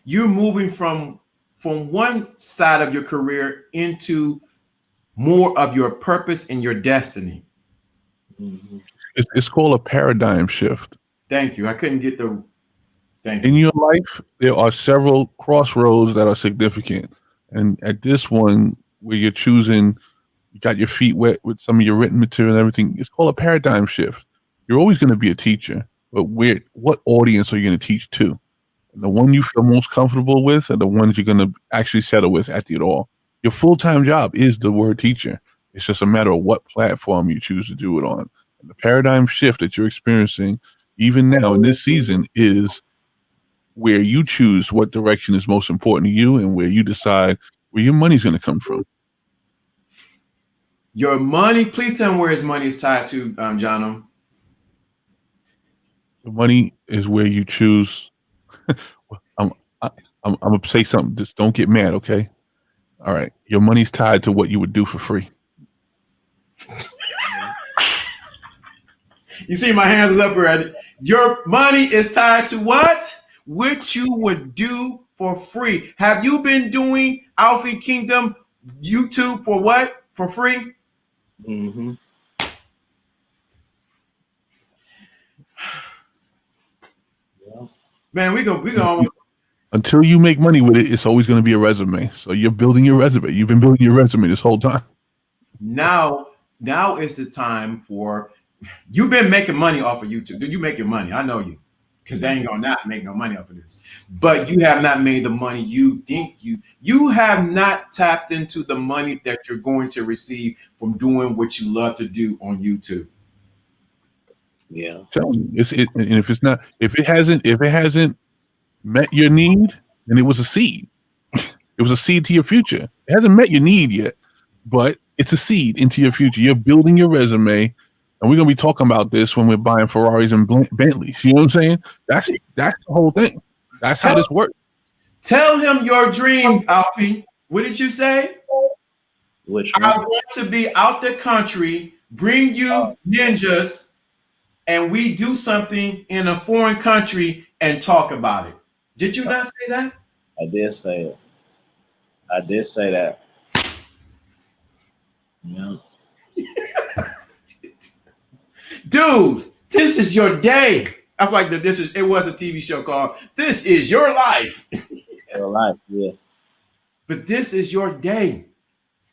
You're moving from one side of your career into more of your purpose and your destiny. Mm-hmm. It's called a paradigm shift. Thank you. I couldn't get the. Thank you. In your life, there are several crossroads that are significant, and at this one, where you're choosing, you got your feet wet with some of your written material and everything. It's called a paradigm shift. You're always going to be a teacher, but what audience are you going to teach to? And the one you feel most comfortable with, are the ones you're going to actually settle with at the all. Your full-time job is the word teacher. It's just a matter of what platform you choose to do it on. And the paradigm shift that you're experiencing, even now in this season, is where you choose what direction is most important to you and where you decide where your money's going to come from. Your money, please tell me where his money is tied to, Jono. The money is where you choose. I'm going to say something. Just don't get mad, okay? All right. Your money's tied to what you would do for free. You see my hands is up already. Your money is tied to what? Which you would do for free. Have you been doing Alfie Kingdom YouTube for what? For free? Mm-hmm. Yeah. Man, we go almost. Until you make money with it, it's always going to be a resume. So you're building your resume. You've been building your resume this whole time. Now is the time for. You've been making money off of YouTube. Dude, you make your money. I know you. because they ain't gonna not make no money off of this. But you have not made the money you think you have not tapped into the money that you're going to receive from doing what you love to do on YouTube. Yeah. Telling you, and if it hasn't met your need, then it was a seed. It was a seed to your future. It hasn't met your need yet, but it's a seed into your future. You're building your resume, and we're gonna be talking about this when we're buying Ferraris and Bentleys. You know what I'm saying? That's the whole thing. That's how this works. Tell him your dream, Alfie. What did you say? Which I one? want to be out the country, bring you ninjas, and we do something in a foreign country and talk about it. Did you not say that? I did say it. I did say that. Yeah. Dude, this is your day. I feel like that it was a TV show called This Is Your Life. Real life, yeah. But this is your day.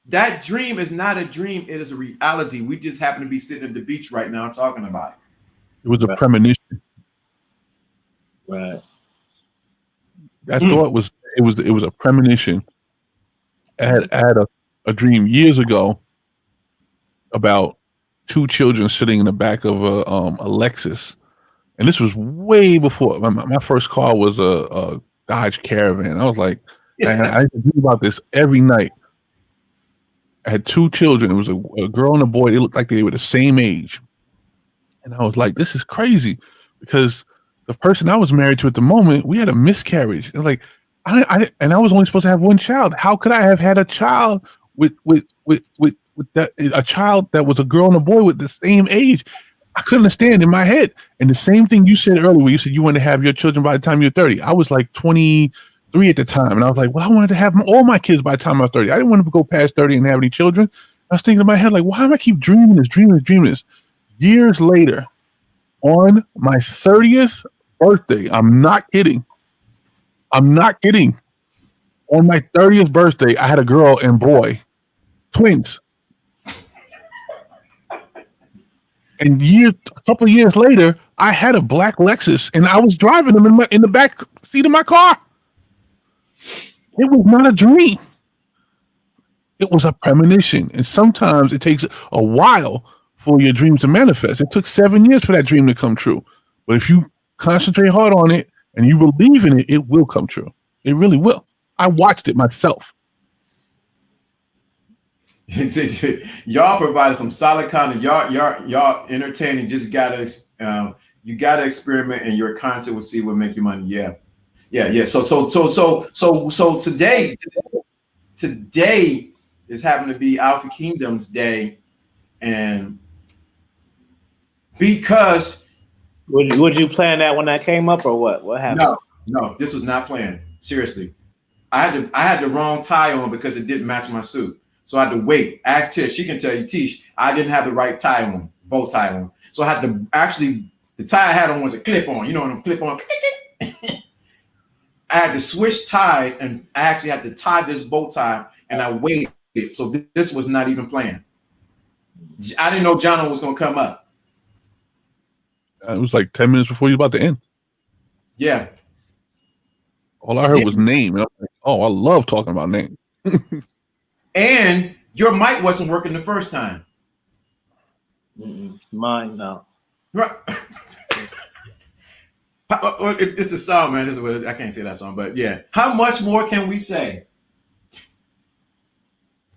That dream is not a dream, it is a reality. We just happen to be sitting at the beach right now talking about it. It was a premonition. Right. That thought was it was a premonition. I had a dream years ago about two children sitting in the back of a Lexus, and this was way before my first car was a Dodge Caravan. I was like, man, I used to think about this every night. I had two children. It was a girl and a boy. They looked like they were the same age, and I was like, this is crazy, because the person I was married to at the moment, we had a miscarriage. It was like, I was only supposed to have one child. How could I have had a child with that, a child that was a girl and a boy with the same age? I couldn't understand in my head. And the same thing you said earlier, where you said you wanted to have your children by the time you're 30. I was like 23 at the time, and I was like, well, I wanted to have all my kids by the time I was 30. I didn't want to go past 30 and have any children. I was thinking in my head, like, why am I keep dreaming this? Years later, on my 30th birthday, I'm not kidding. On my 30th birthday, I had a girl and boy, twins. And a couple of years later, I had a black Lexus, and I was driving them in the back seat of my car. It was not a dream. It was a premonition. And sometimes it takes a while for your dreams to manifest. It took 7 years for that dream to come true. But if you concentrate hard on it and you believe in it, it will come true. It really will. I watched it myself. Y'all provided some solid content. Y'all entertaining. Just gotta you gotta experiment, and your content will see what make you money. Yeah. So today is happening to be Alpha Kingdom's day, and because would you plan that when that came up, or what? What happened? No, this was not planned. Seriously, I had the wrong tie on because it didn't match my suit. So I had to wait. Ask Tish, she can tell you, Tish, I didn't have the right tie on, bow tie on. So I had to the tie I had on was a clip on, you know, and clip on. I had to switch ties, and I actually had to tie this bow tie, and I waited. So this was not even planned. I didn't know Jono was going to come up. It was like 10 minutes before you were about to end. Yeah. All I heard was name. And I was like, oh, I love talking about name. And your mic wasn't working the first time. Mine, no. Right. It's a song, man. This is what I can't say that song, but yeah. How much more can we say?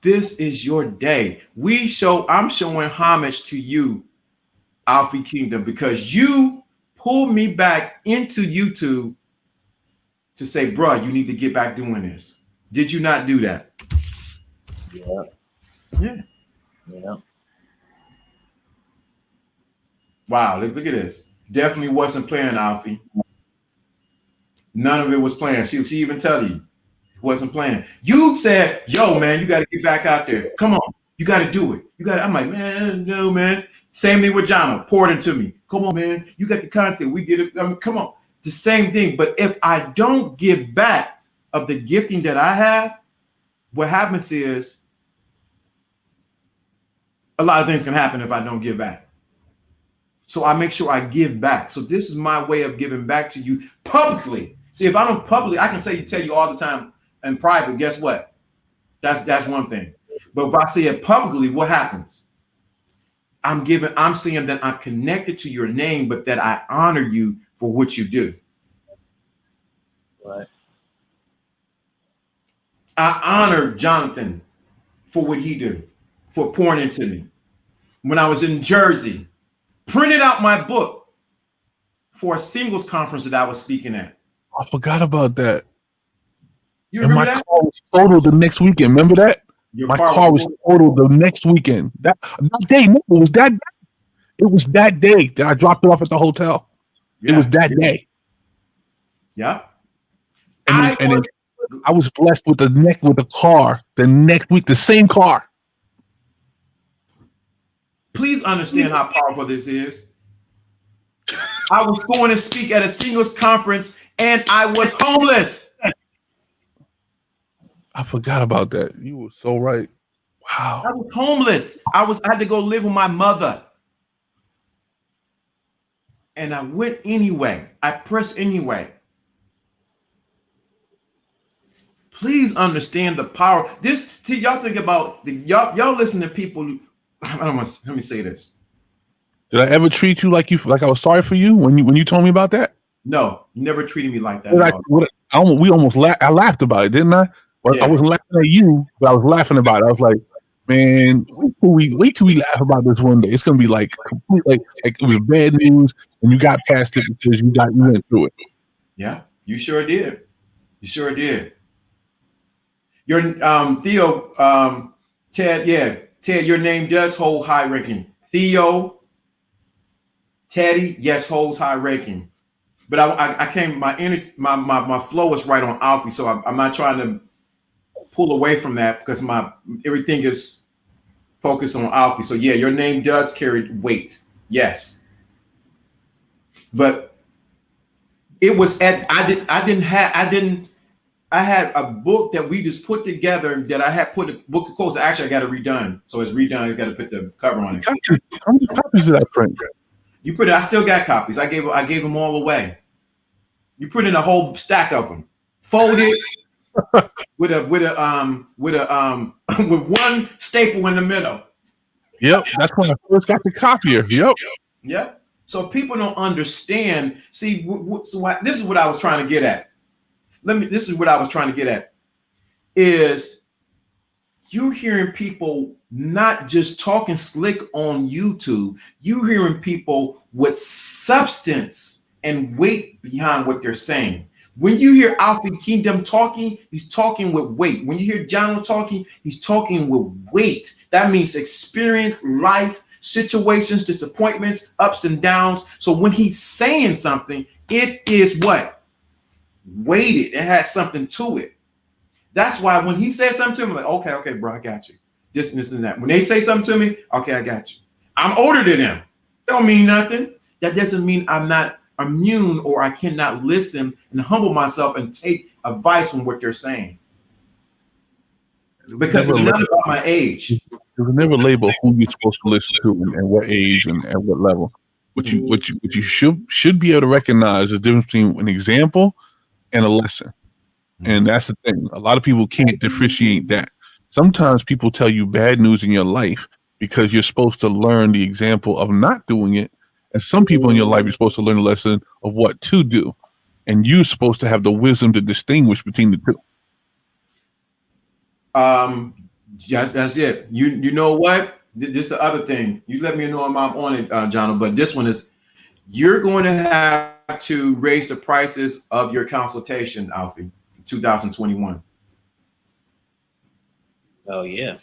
This is your day. I'm showing homage to you, Alfie Kingdom, because you pulled me back into YouTube to say, bruh, you need to get back doing this. Did you not do that? Yeah. Wow, look at this. Definitely wasn't playing, Alfie. None of it was playing. She even tell you it wasn't playing. You said, yo, man, you got to get back out there. Come on. You got to do it. I'm like, man, no, man. Same thing with Jono. Pour it into me. Come on, man. You got the content. We did it. I mean, come on. The same thing. But if I don't give back of the gifting that I have, what happens is a lot of things can happen if I don't give back. So I make sure I give back. So this is my way of giving back to you publicly. See, if I don't publicly, I can tell you all the time in private, guess what? That's one thing. But if I say it publicly, what happens? I'm seeing that I'm connected to your name, but that I honor you for what you do. Right. I honor Jonathan for what he did, for pouring into me. When I was in Jersey, printed out my book for a singles conference that I was speaking at. I forgot about that. You And remember my that? car was totaled the next weekend. Remember that? Your My car was totaled the next weekend. That day, no, it was that day. It was that day that I dropped it off at the hotel. Yeah, it was that day. Yeah. And I was blessed with the car the next week, the same car. Please understand how powerful this is. I was going to speak at a singles conference and I was homeless. I forgot about that. You were so right. Wow. I was homeless. I had to go live with my mother. And I went anyway. I pressed anyway. Please understand the power. Y'all think about y'all listen to people. Let me say this. Did I ever treat you like I was sorry for you when you told me about that? No, you never treated me like that. I laughed about it, didn't I? Well, Yeah. I wasn't laughing at you, but I was laughing about it. I was like, man, wait till we laugh about this one day. It's gonna be like complete, like it was bad news, and you got past it because you went through it. Yeah, you sure did. You sure did. Your Theo, Ted, your name does hold high ranking. Theo, Teddy, yes, holds high ranking. But I came, my flow is right on Alfie, so I'm not trying to pull away from that because everything is focused on Alfie. So yeah, your name does carry weight. Yes. But it was I had a book that we just put together that I had put a book of quotes. Actually, I got it redone. So it's redone. I got to put the cover on it. How many copies did I print? You put it, I still got copies. I gave them all away. You put in a whole stack of them, folded with one staple in the middle. Yep, that's when I first got the copier. Yep. Yep. So people don't understand. See, this is what I was trying to get at. This is what I was trying to get at. Is you're hearing people not just talking slick on YouTube. You're hearing people with substance and weight behind what they're saying. When you hear Alfie Kingdom talking, he's talking with weight. When you hear John talking, he's talking with weight. That means experience, life, situations, disappointments, ups and downs. So when he's saying something, it is what? Weighted. It has something to it. That's why when he says something to me, I'm like, okay, bro, I got you. This and that. When they say something to me, okay, I got you. I'm older than them. Don't mean nothing. That doesn't mean I'm not immune or I cannot listen and humble myself and take advice from what they're saying. Because it's not about my age. You can never label who you're supposed to listen to and what age and at what level. What you should be able to recognize is the difference between an example and a lesson. And that's the thing. A lot of people can't differentiate that. Sometimes people tell you bad news in your life because you're supposed to learn the example of not doing it. And some people in your life, you're supposed to learn a lesson of what to do. And you're supposed to have the wisdom to distinguish between the two. That's it. You know what? This is the other thing. You let me know I'm on it, John, but this one is you're going to have to raise the prices of your consultation, Alfie, in 2021. Oh yeah.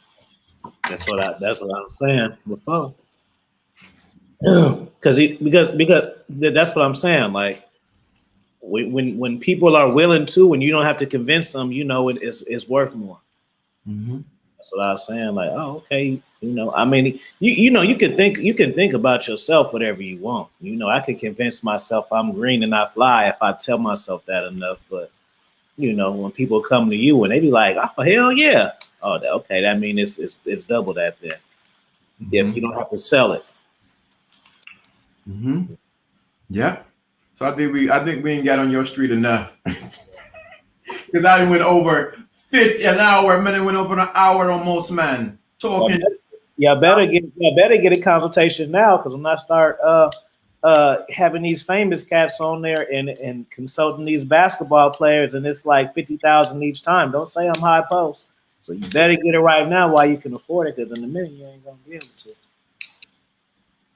That's what I'm saying before. Because that's what I'm saying. Like when people are willing to, when you don't have to convince them, you know it's worth more. Mm-hmm. That's what I was saying. Like, oh, okay, I mean, you can think about yourself whatever you want. I can convince myself I'm green and I fly if I tell myself that enough. But when people come to you and they be like, oh hell yeah, oh okay, that means it's double that then. Mm-hmm. If you don't have to sell it. Mm-hmm. Yep. So I think we ain't got on your street enough. Because I went over 50 an hour, a minute went over an hour almost, man. Talking. Better get a consultation now, because when I start having these famous cats on there and consulting these basketball players, and it's like 50,000 each time. Don't say I'm high post. So you better get it right now while you can afford it, because in a minute you ain't gonna be able to.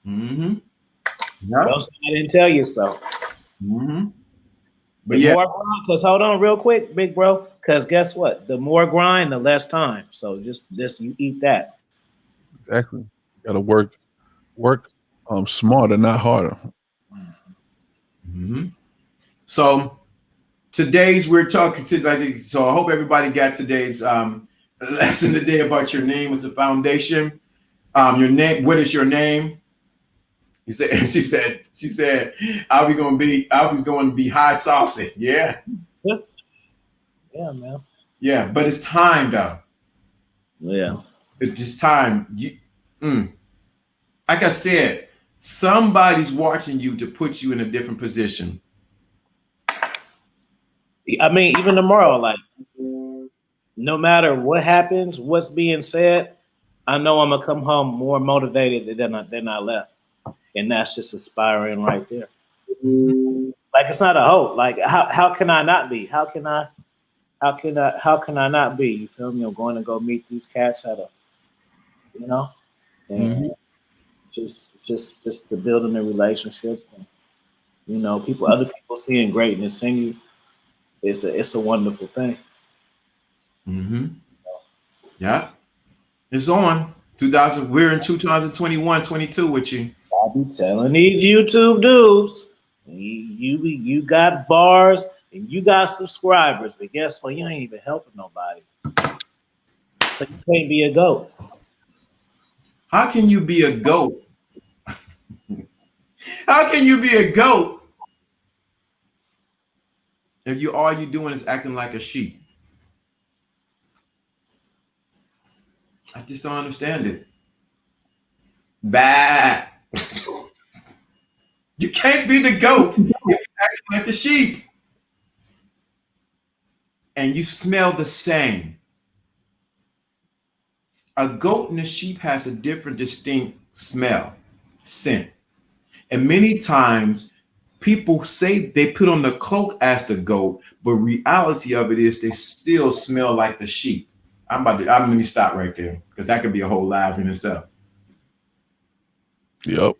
Mm-hmm. Yep. Don't say I didn't tell you so. Mm-hmm. But The yeah, more because hold on real quick, big bro. Because guess what? The more grind, the less time. So just you eat that. Exactly. Got to work smarter, not harder. mm-hmm. So today's we're talking to, so I hope everybody got today's lesson today about your name with the foundation. Your name, what is your name? He said, she said, I was going to be high saucy. Yeah. Yeah, man. Yeah. But it's time though. Yeah. It's just time. Like I said, somebody's watching you to put you in a different position. I mean, even tomorrow, like, no matter what happens, what's being said, I know I'm gonna come home more motivated than I left, and that's just aspiring right there. Like, it's not a hope. Like, how can I not be? How can I not be? You feel me? I'm going to go meet these cats at and just the building a relationship, and other people seeing greatness in you. It's a wonderful thing. Mm-hmm. Yeah. It's on. 2000. We're in 2021, 22 with you. I be telling these YouTube dudes, you got bars and you got subscribers, but guess what? You ain't even helping nobody. So you can't be a goat. How can you be a goat? How can you be a goat if all you doing is acting like a sheep? I just don't understand it. Bah. You can't be the goat if you're acting like the sheep. And you smell the same. A goat and a sheep has a different, distinct smell, scent. And many times people say they put on the cloak as the goat, but reality of it is they still smell like the sheep. Let me stop right there, because that could be a whole live in itself. Yep.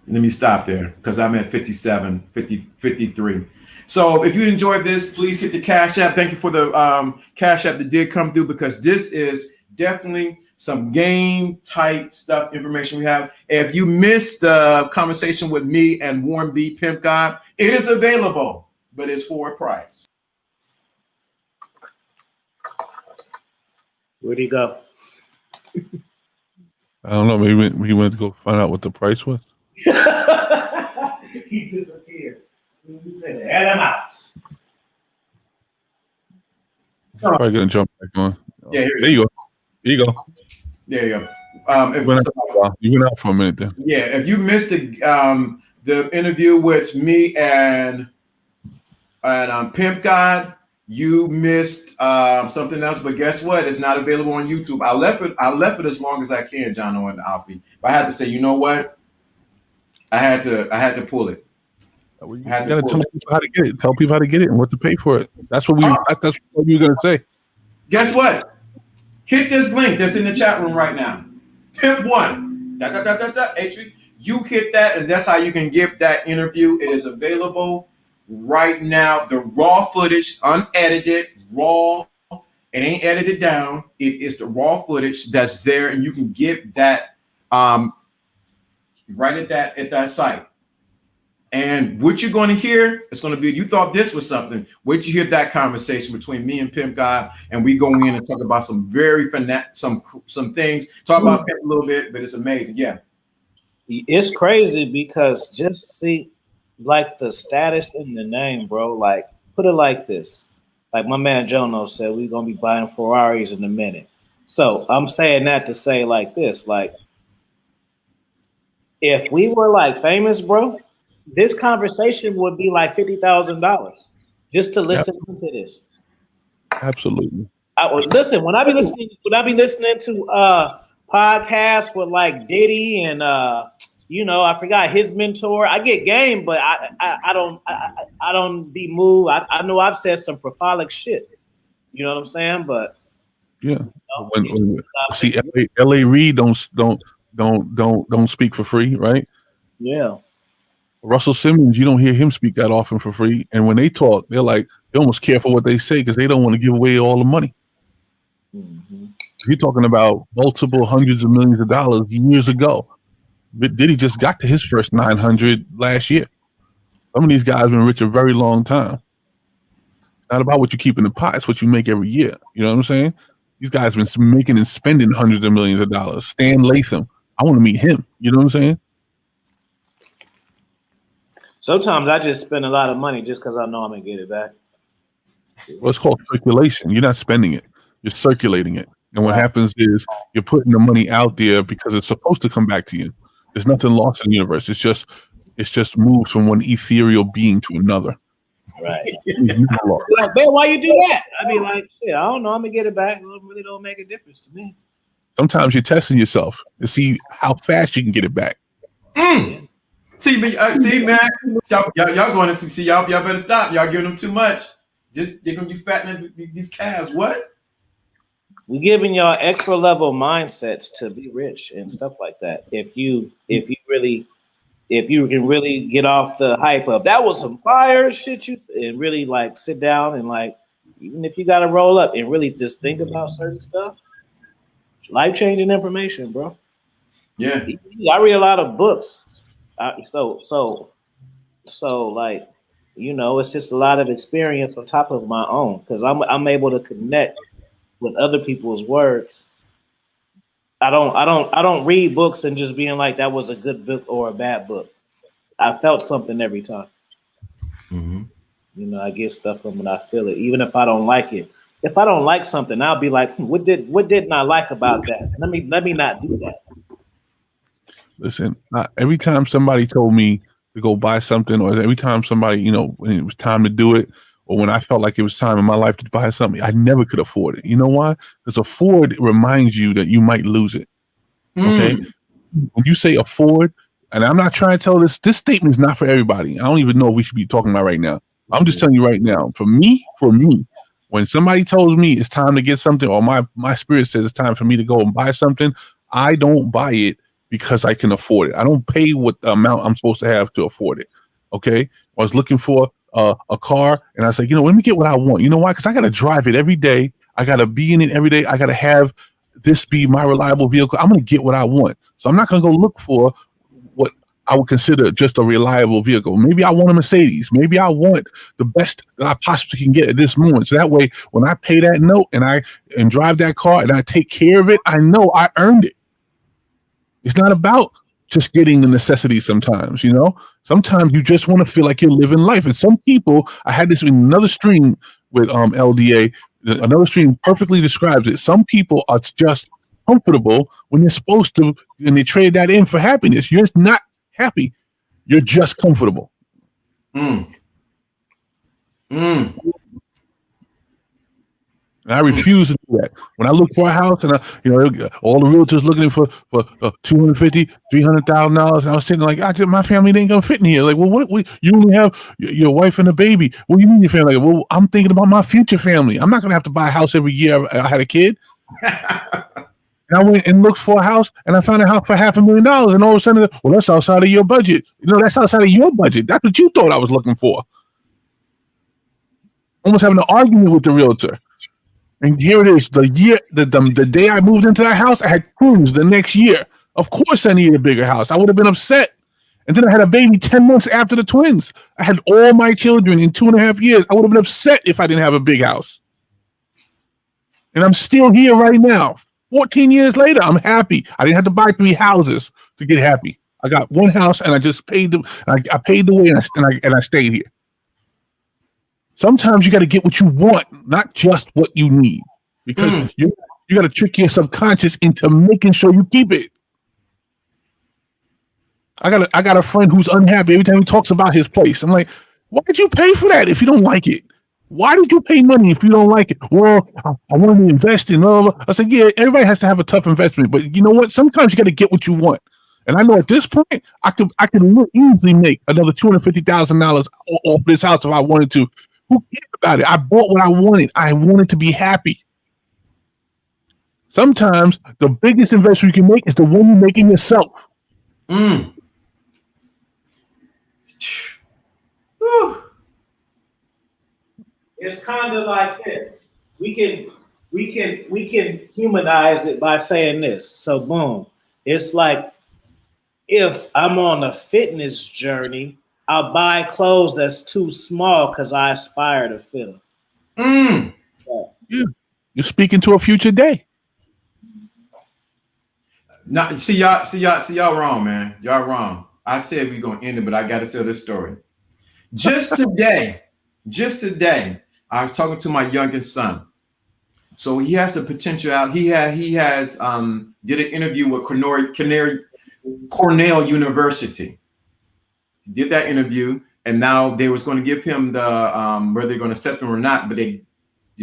Let me stop there, because I'm at 57, 50, 53. So if you enjoyed this, please hit the Cash App. Thank you for the Cash App that did come through, because this is definitely some game type stuff, information we have. If you missed the conversation with me and Warren B. Pimp God, it is available, but it's for a price. Where'd he go? I don't know. Maybe he went to go find out what the price was. He disappeared. He said, "Add him out." Probably gonna jump back on. Yeah, there you go. There you go. There you go. You went out for a minute then. Yeah, if you missed the interview with me and Pimp God, you missed something else. But guess what? It's not available on YouTube. I left it as long as I can, John and Alfie. But I had to say, you know what? I had to pull it. You gotta tell people how to get it. Tell people how to get it and what to pay for it. That's what that's what you were gonna say. Guess what? Hit this link that's in the chat room right now. Pimp One. You hit that, and that's how you can get that interview. It is available right now. The raw footage, unedited, raw. It ain't edited down. It is the raw footage that's there, and you can get that right at that site. And what you're going to hear, it's going to be, you thought this was something. Wait till you hear that conversation between me and Pimp God, and we go in and talk about some very some things. Talk about Pimp a little bit, but it's amazing. Yeah. It's crazy because just see, like, the status in the name, bro. Like, put it like this. Like my man Jono said, we're going to be buying Ferraris in a minute. So I'm saying that to say like this, like, if we were like famous, bro, this conversation would be like $50,000 just to listen to this. Absolutely. Listen, when I be listening to podcasts with like Diddy and I forgot his mentor. I get game, but I don't be moved. I know I've said some prolific shit. You know what I'm saying? But yeah, see, L.A. Reid don't speak for free, right? Yeah. Russell Simmons, you don't hear him speak that often for free, and when they talk, they almost care for what they say because they don't want to give away all the money. Mm-hmm. You're talking about multiple hundreds of millions of dollars years ago. Diddy just got to his first 900 last year. Some of these guys have been rich a very long time. It's not about what you keep in the pot, it's what you make every year. You know what I'm saying? These guys have been making and spending hundreds of millions of dollars. Stan Latham, I want to meet him. You know what I'm saying? Sometimes I just spend a lot of money just because I know I'm going to get it back. Well, it's called circulation. You're not spending it. You're circulating it. And what happens is you're putting the money out there because it's supposed to come back to you. There's nothing lost in the universe. It's just moves from one ethereal being to another. Right. Like, man, why you do that? I mean, like, shit, I don't know. I'm going to get it back. It really don't make a difference to me. Sometimes you're testing yourself to see how fast you can get it back. See, man. So, y'all going into see y'all better stop. Y'all giving them too much. They're gonna be fattening these calves. What? We're giving y'all extra level mindsets to be rich and stuff like that. If you can really get off the hype of that was some fire shit, and really like sit down and like, even if you got to roll up and really just think about certain stuff, life-changing information, bro. Yeah, I read a lot of books. So like, it's just a lot of experience on top of my own because I'm able to connect with other people's words. I don't read books and just being like that was a good book or a bad book. I felt something every time. Mm-hmm. I get stuff from when I feel it, even if I don't like it. If I don't like something, I'll be like, what didn't I like about that? Let me not do that. Listen, every time somebody told me to go buy something, or every time somebody, when it was time to do it, or when I felt like it was time in my life to buy something, I never could afford it. You know why? Because afford reminds you that you might lose it. Okay? When you say afford, and I'm not trying to tell this statement is not for everybody. I don't even know what we should be talking about right now. I'm just telling you right now, for me, when somebody tells me it's time to get something, or my spirit says it's time for me to go and buy something, I don't buy it because I can afford it. I don't pay what the amount I'm supposed to have to afford it. Okay? I was looking for a car, and I said, let me get what I want. You know why? Because I got to drive it every day. I got to be in it every day. I got to have this be my reliable vehicle. I'm going to get what I want. So I'm not going to go look for what I would consider just a reliable vehicle. Maybe I want a Mercedes. Maybe I want the best that I possibly can get at this moment. So that way, when I pay that note and drive that car and I take care of it, I know I earned it. It's not about just getting the necessities sometimes, Sometimes you just want to feel like you're living life. And some people, I had this in another stream with LDA, another stream perfectly describes it. Some people are just comfortable when they're supposed to, and they trade that in for happiness. You're not happy. You're just comfortable. And I refuse to do that. When I look for a house, and all the realtors looking for $250,000, $300,000, and I was sitting like, my family ain't gonna fit in here. Like, well, what you only have your wife and a baby. What do you mean your family? Like, well, I'm thinking about my future family. I'm not gonna have to buy a house every year I had a kid. And I went and looked for a house, and I found a house for $500,000, and all of a sudden, well, that's outside of your budget. That's outside of your budget. That's what you thought I was looking for. Almost having an argument with the realtor. And here it is, the day I moved into that house, I had twins the next year. Of course I needed a bigger house. I would have been upset. And then I had a baby 10 months after the twins. I had all my children in 2.5 years. I would have been upset if I didn't have a big house. And I'm still here right now. 14 years later, I'm happy. I didn't have to buy 3 houses to get happy. I got one house, and I just paid I paid the way, and I stayed here. Sometimes you got to get what you want, not just what you need, because you got to trick your subconscious into making sure you keep it. I got a friend who's unhappy every time he talks about his place. I'm like, why did you pay for that if you don't like it? Why did you pay money if you don't like it? Well, I want to invest in. I said, yeah, everybody has to have a tough investment, but you know what? Sometimes you got to get what you want. And I know at this point, I could easily make another $250,000 off this house if I wanted to. Who cares about it? I bought what I wanted. I wanted to be happy. Sometimes the biggest investment you can make is the one you make in yourself. It's kind of like this. We can humanize it by saying this. So boom, it's like if I'm on a fitness journey, I'll buy clothes that's too small because I aspire to fit them. Yeah. You're speaking to a future day. Not see y'all wrong, man. Y'all wrong. I said we're gonna end it, but I gotta tell this story. Just today, I was talking to my youngest son. So he has the potential out. He has did an interview with Cornell University. He did that interview, and now they was going to give him the whether they're going to accept him or not, but you're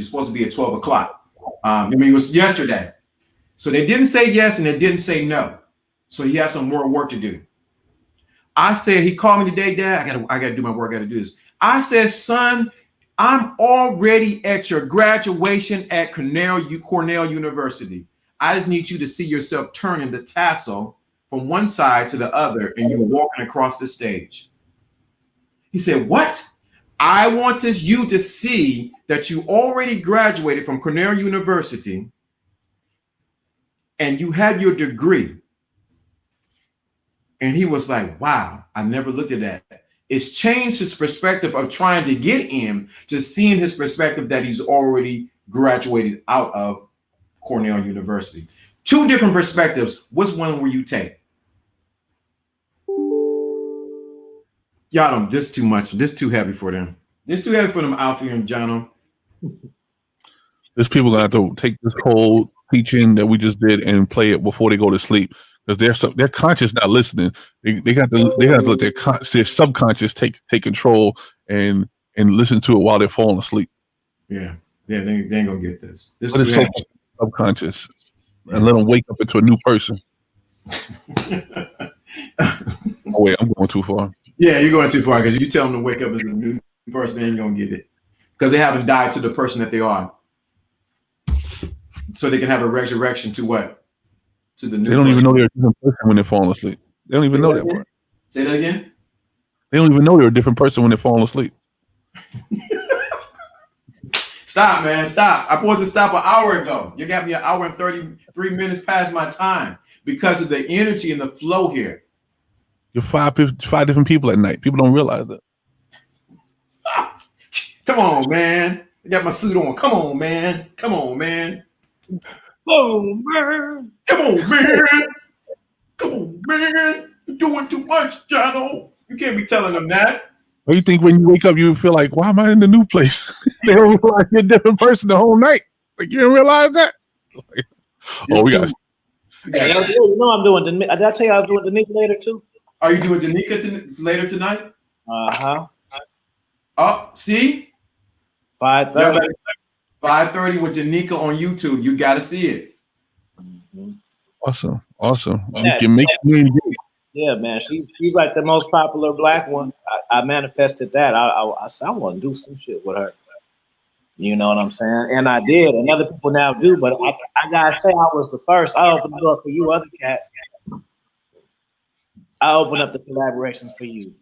supposed to be at 12 o'clock. It was yesterday. So they didn't say yes and they didn't say no. So he has some more work to do. I said, he called me today, Dad. I gotta do my work, I gotta do this. I said, son, I'm already at your graduation at Cornell University. I just need you to see yourself turning the tassel from one side to the other and you're walking across the stage. He said, what? I want you to see that you already graduated from Cornell University and you have your degree. And he was like, wow, I never looked at that. It's changed his perspective of trying to get in to seeing his perspective that he's already graduated out of Cornell University. Two different perspectives. Which one will you take? Y'all don't, this too much. This too heavy for them. This too heavy for them, Alfie and Jono. There's people gonna have to take this whole teaching that we just did and play it before they go to sleep because they're conscious not listening. They got to let their subconscious take control and listen to it while they're falling asleep. Yeah, they ain't gonna get this. This is subconscious, and let them wake up into a new person. Oh wait, I'm going too far. Yeah, you're going too far because you tell them to wake up as a new person, they ain't gonna get it because they haven't died to the person that they are. So they can have a resurrection to what? To the new They don't even know they're a different person when they're falling asleep. They don't even know that part. Say that again? They don't even know they're a different person when they're falling asleep. Stop, man. Stop. I supposed to stop an hour ago. You got me an hour and 33 minutes past my time because of the energy and the flow here. You're five different people at night. People don't realize that. Stop. Come on, man. I got my suit on. Come on, man. Come on, man. Oh, man. Come on, man. Come on, man. You're doing too much, Jono. You can't be telling them that. Or you think when you wake up, you feel like, why am I in the new place? They don't realize you're a different person the whole night. Like, you didn't realize that? Like, oh, we got yeah, you know I'm doing. Did I tell you I was doing Danica later too? Are you doing Danica later tonight? Uh-huh. Oh, see? 5:30. 5:30 with Danica on YouTube. You got to see it. Mm-hmm. Awesome. You can make me engage. Yeah, man. She's like the most popular black one. I manifested that. I said I want to do some shit with her. You know what I'm saying? And I did, and other people now do, but I gotta say I was the first. I opened the door for you other cats. I opened up the collaborations for you.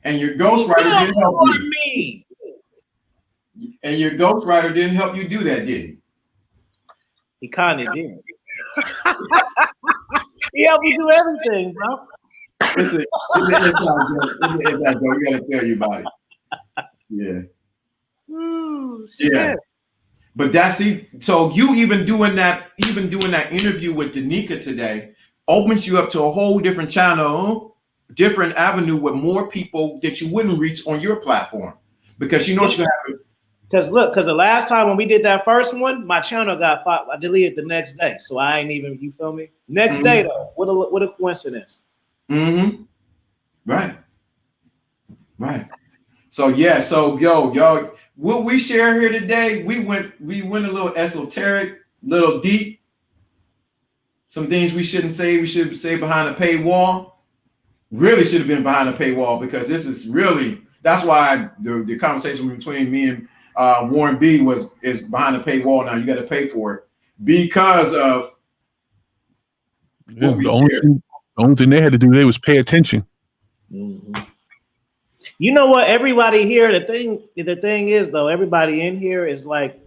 And your ghostwriter didn't help you. And your ghostwriter didn't help you do that, did he? He kind of did. He helped me do everything, bro. Listen, we gotta tell you about it. Yeah. Ooh, yeah. But that's it. So you even doing that interview with Danica today opens you up to a whole different channel, different avenue with more people that you wouldn't reach on your platform. Because you know what you're gonna have. Because the last time when we did that first one, my channel got fired. I deleted the next day, so I ain't even. You feel me? Next day though, what a coincidence. Mm-hmm. Right. So yeah, so y'all, what we share here today, we went a little esoteric, little deep. Some things we shouldn't say. We should say behind a paywall. Really should have been behind a paywall, because this is really, that's why the conversation between me and Warren B is behind a paywall now. You got to pay for it because of the only thing they had to do today was pay attention. Mm-hmm. You know what? Everybody here, the thing is though, everybody in here is like,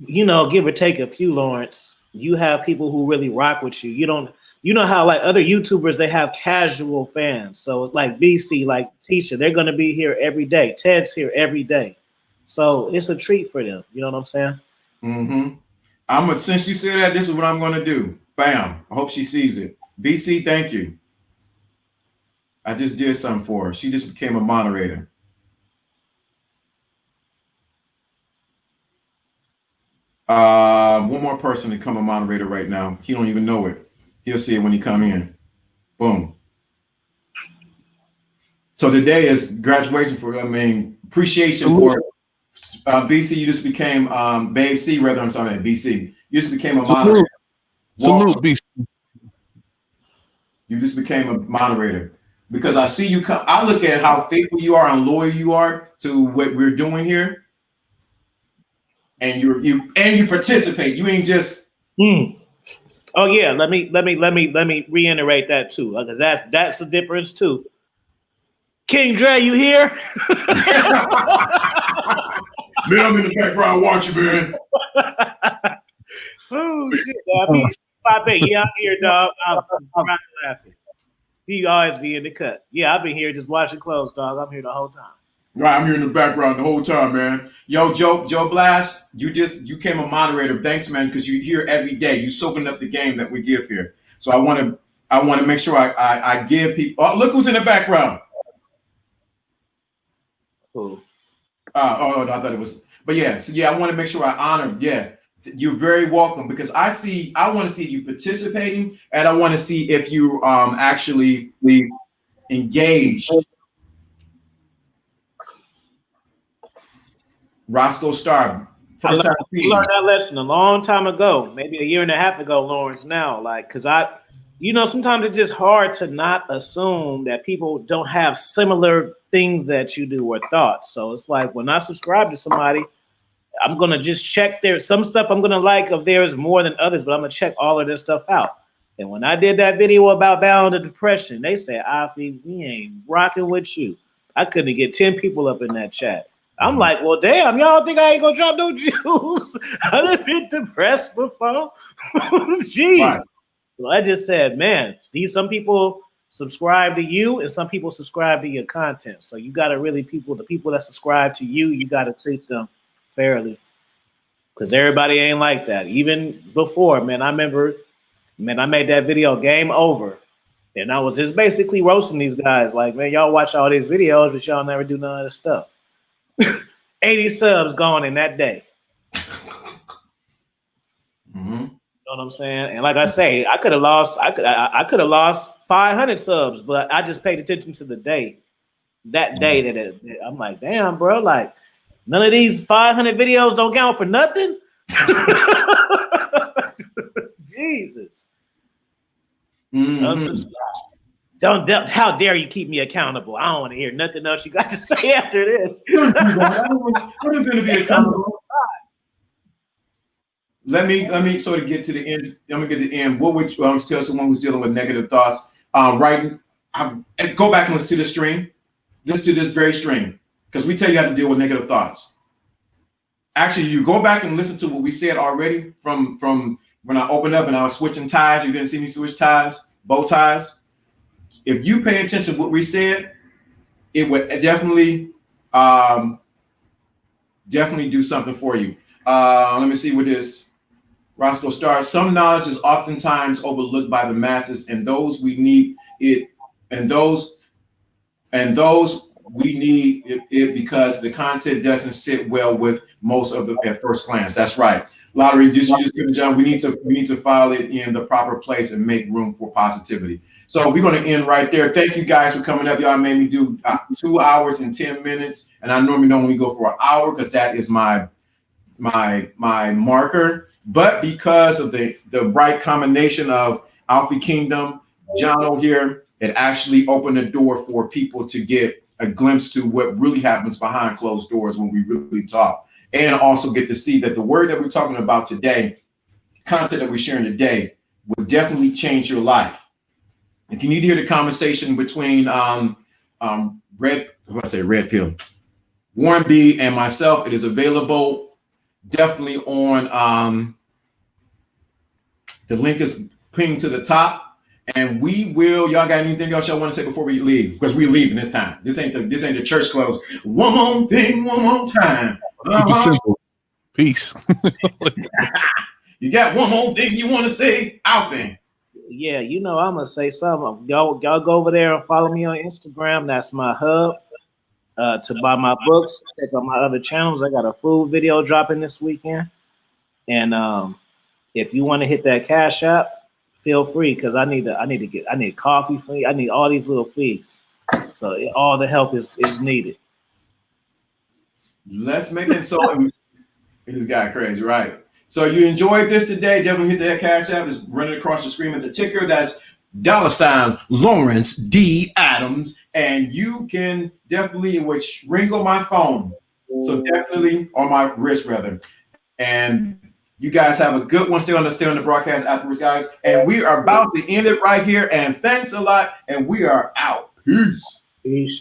you know, give or take a few, Lawrence. You have people who really rock with you. You know how like other YouTubers, they have casual fans. So it's like BC, like Tisha, they're gonna be here every day. Ted's here every day. So it's a treat for them. You know what I'm saying? Mm-hmm. Since you said that, this is what I'm gonna do. Bam. I hope she sees it. BC, thank you. I just did something for her. She just became a moderator. One more person to become a moderator right now. He don't even know it. He'll see it when he come in. Boom. So today is graduation appreciation for BC. You just became Babe C, rather. I'm sorry, BC. You just became a moderator. Salute, BC. You just became a moderator. Because I see you come, I look at how faithful you are and loyal you are to what we're doing here, and you participate. You ain't just. Oh yeah, let me reiterate that too, because that's the difference too. King Dre, you here? Man, I'm in the background watching, man. Oh shit, yeah, I'm here, dog. I'm laughing. He always be in the cut. Yeah, I've been here just washing clothes, dog. I'm here the whole time. Right, I'm here in the background the whole time, man. Yo, Joe Blast, you came a moderator. Thanks, man, because you're here every day. You soaking up the game that we give here. So I want to make sure I give people. Oh, look who's in the background. Cool. I thought it was. But yeah, so yeah, I want to make sure I honor. Yeah, you're very welcome, because I want to see you participating, and I want to see if you actually engaged. Roscoe Star. I learned that lesson a long time ago, maybe a year and a half ago, Lawrence. Now, like, because sometimes it's just hard to not assume that people don't have similar things that you do or thoughts. So it's like when I subscribe to somebody, I'm gonna just check some stuff I'm gonna like of theirs more than others, but I'm gonna check all of this stuff out. And when I did that video about battling the depression, they said, Afi, we ain't rocking with you. I couldn't get 10 people up in that chat. I'm like, well, damn, y'all think I ain't gonna drop no juice? I've been depressed before. Jeez. Right. So I just said, man, some people subscribe to you and some people subscribe to your content. So you gotta really the people that subscribe to you, you gotta treat them fairly. Because everybody ain't like that. Even before, man, I remember, I made that video, Game Over. And I was just basically roasting these guys. Like, man, y'all watch all these videos, but y'all never do none of this stuff. 80 subs gone in that day. Mm-hmm. You know what I'm saying? And like I say, I could have lost 500 subs, but I just paid attention to the day. That day that I'm like, damn, bro, like none of these 500 videos don't count for nothing. Jesus. Mm-hmm. Don't, how dare you keep me accountable? I don't want to hear nothing else you got to say after this. I'm going to be accountable. Let me sort of get to the end. I'm gonna get to the end. What would you tell someone who's dealing with negative thoughts? Go back and listen to this stream. Listen to this very stream, because we tell you how to deal with negative thoughts. Actually, you go back and listen to what we said already from when I opened up and I was switching ties. You didn't see me switch ties, bow ties. If you pay attention to what we said, it would definitely do something for you. Let me see what this. Roscoe Star. Some knowledge is oftentimes overlooked by the masses, and those we need it, and those we need it because the content doesn't sit well with most of the at first glance. That's right. Lottery, just John, we need to file it in the proper place and make room for positivity. So we're going to end right there. Thank you guys for coming up. Y'all made me do 2 hours and 10 minutes, and I normally don't only go for an hour because that is my marker. But because of the right combination of Alfie Kingdom, John here, it actually opened the door for people to get a glimpse to what really happens behind closed doors when we really talk, and also get to see that the word that we're talking about today, content that we're sharing today, will definitely change your life. If you need to hear the conversation between Red Pill, Warren B, and myself, it is available definitely on the link is pinged to the top. And we will. Y'all got anything else y'all want to say before we leave? Because we're leaving this time. This ain't the church close. One more thing, one more time. Peace. You got one more thing you want to say, Alvin? Yeah, I'm gonna say something. Y'all go over there and follow me on Instagram. That's my hub to buy my books. Check out my other channels. I got a food video dropping this weekend, and if you want to hit that Cash App, feel free, because I need coffee free. I need all these little fees. So all the help is needed. Let's make it so. This guy crazy, right? So you enjoyed this today? Definitely hit that Cash App. It's running across the screen at the ticker. That's $ Lawrence D. Adams, and you can definitely wrinkle my phone. So definitely on my wrist rather, and. You guys have a good one. Stay on the broadcast afterwards, guys. And we are about to end it right here. And thanks a lot. And we are out. Peace. Peace.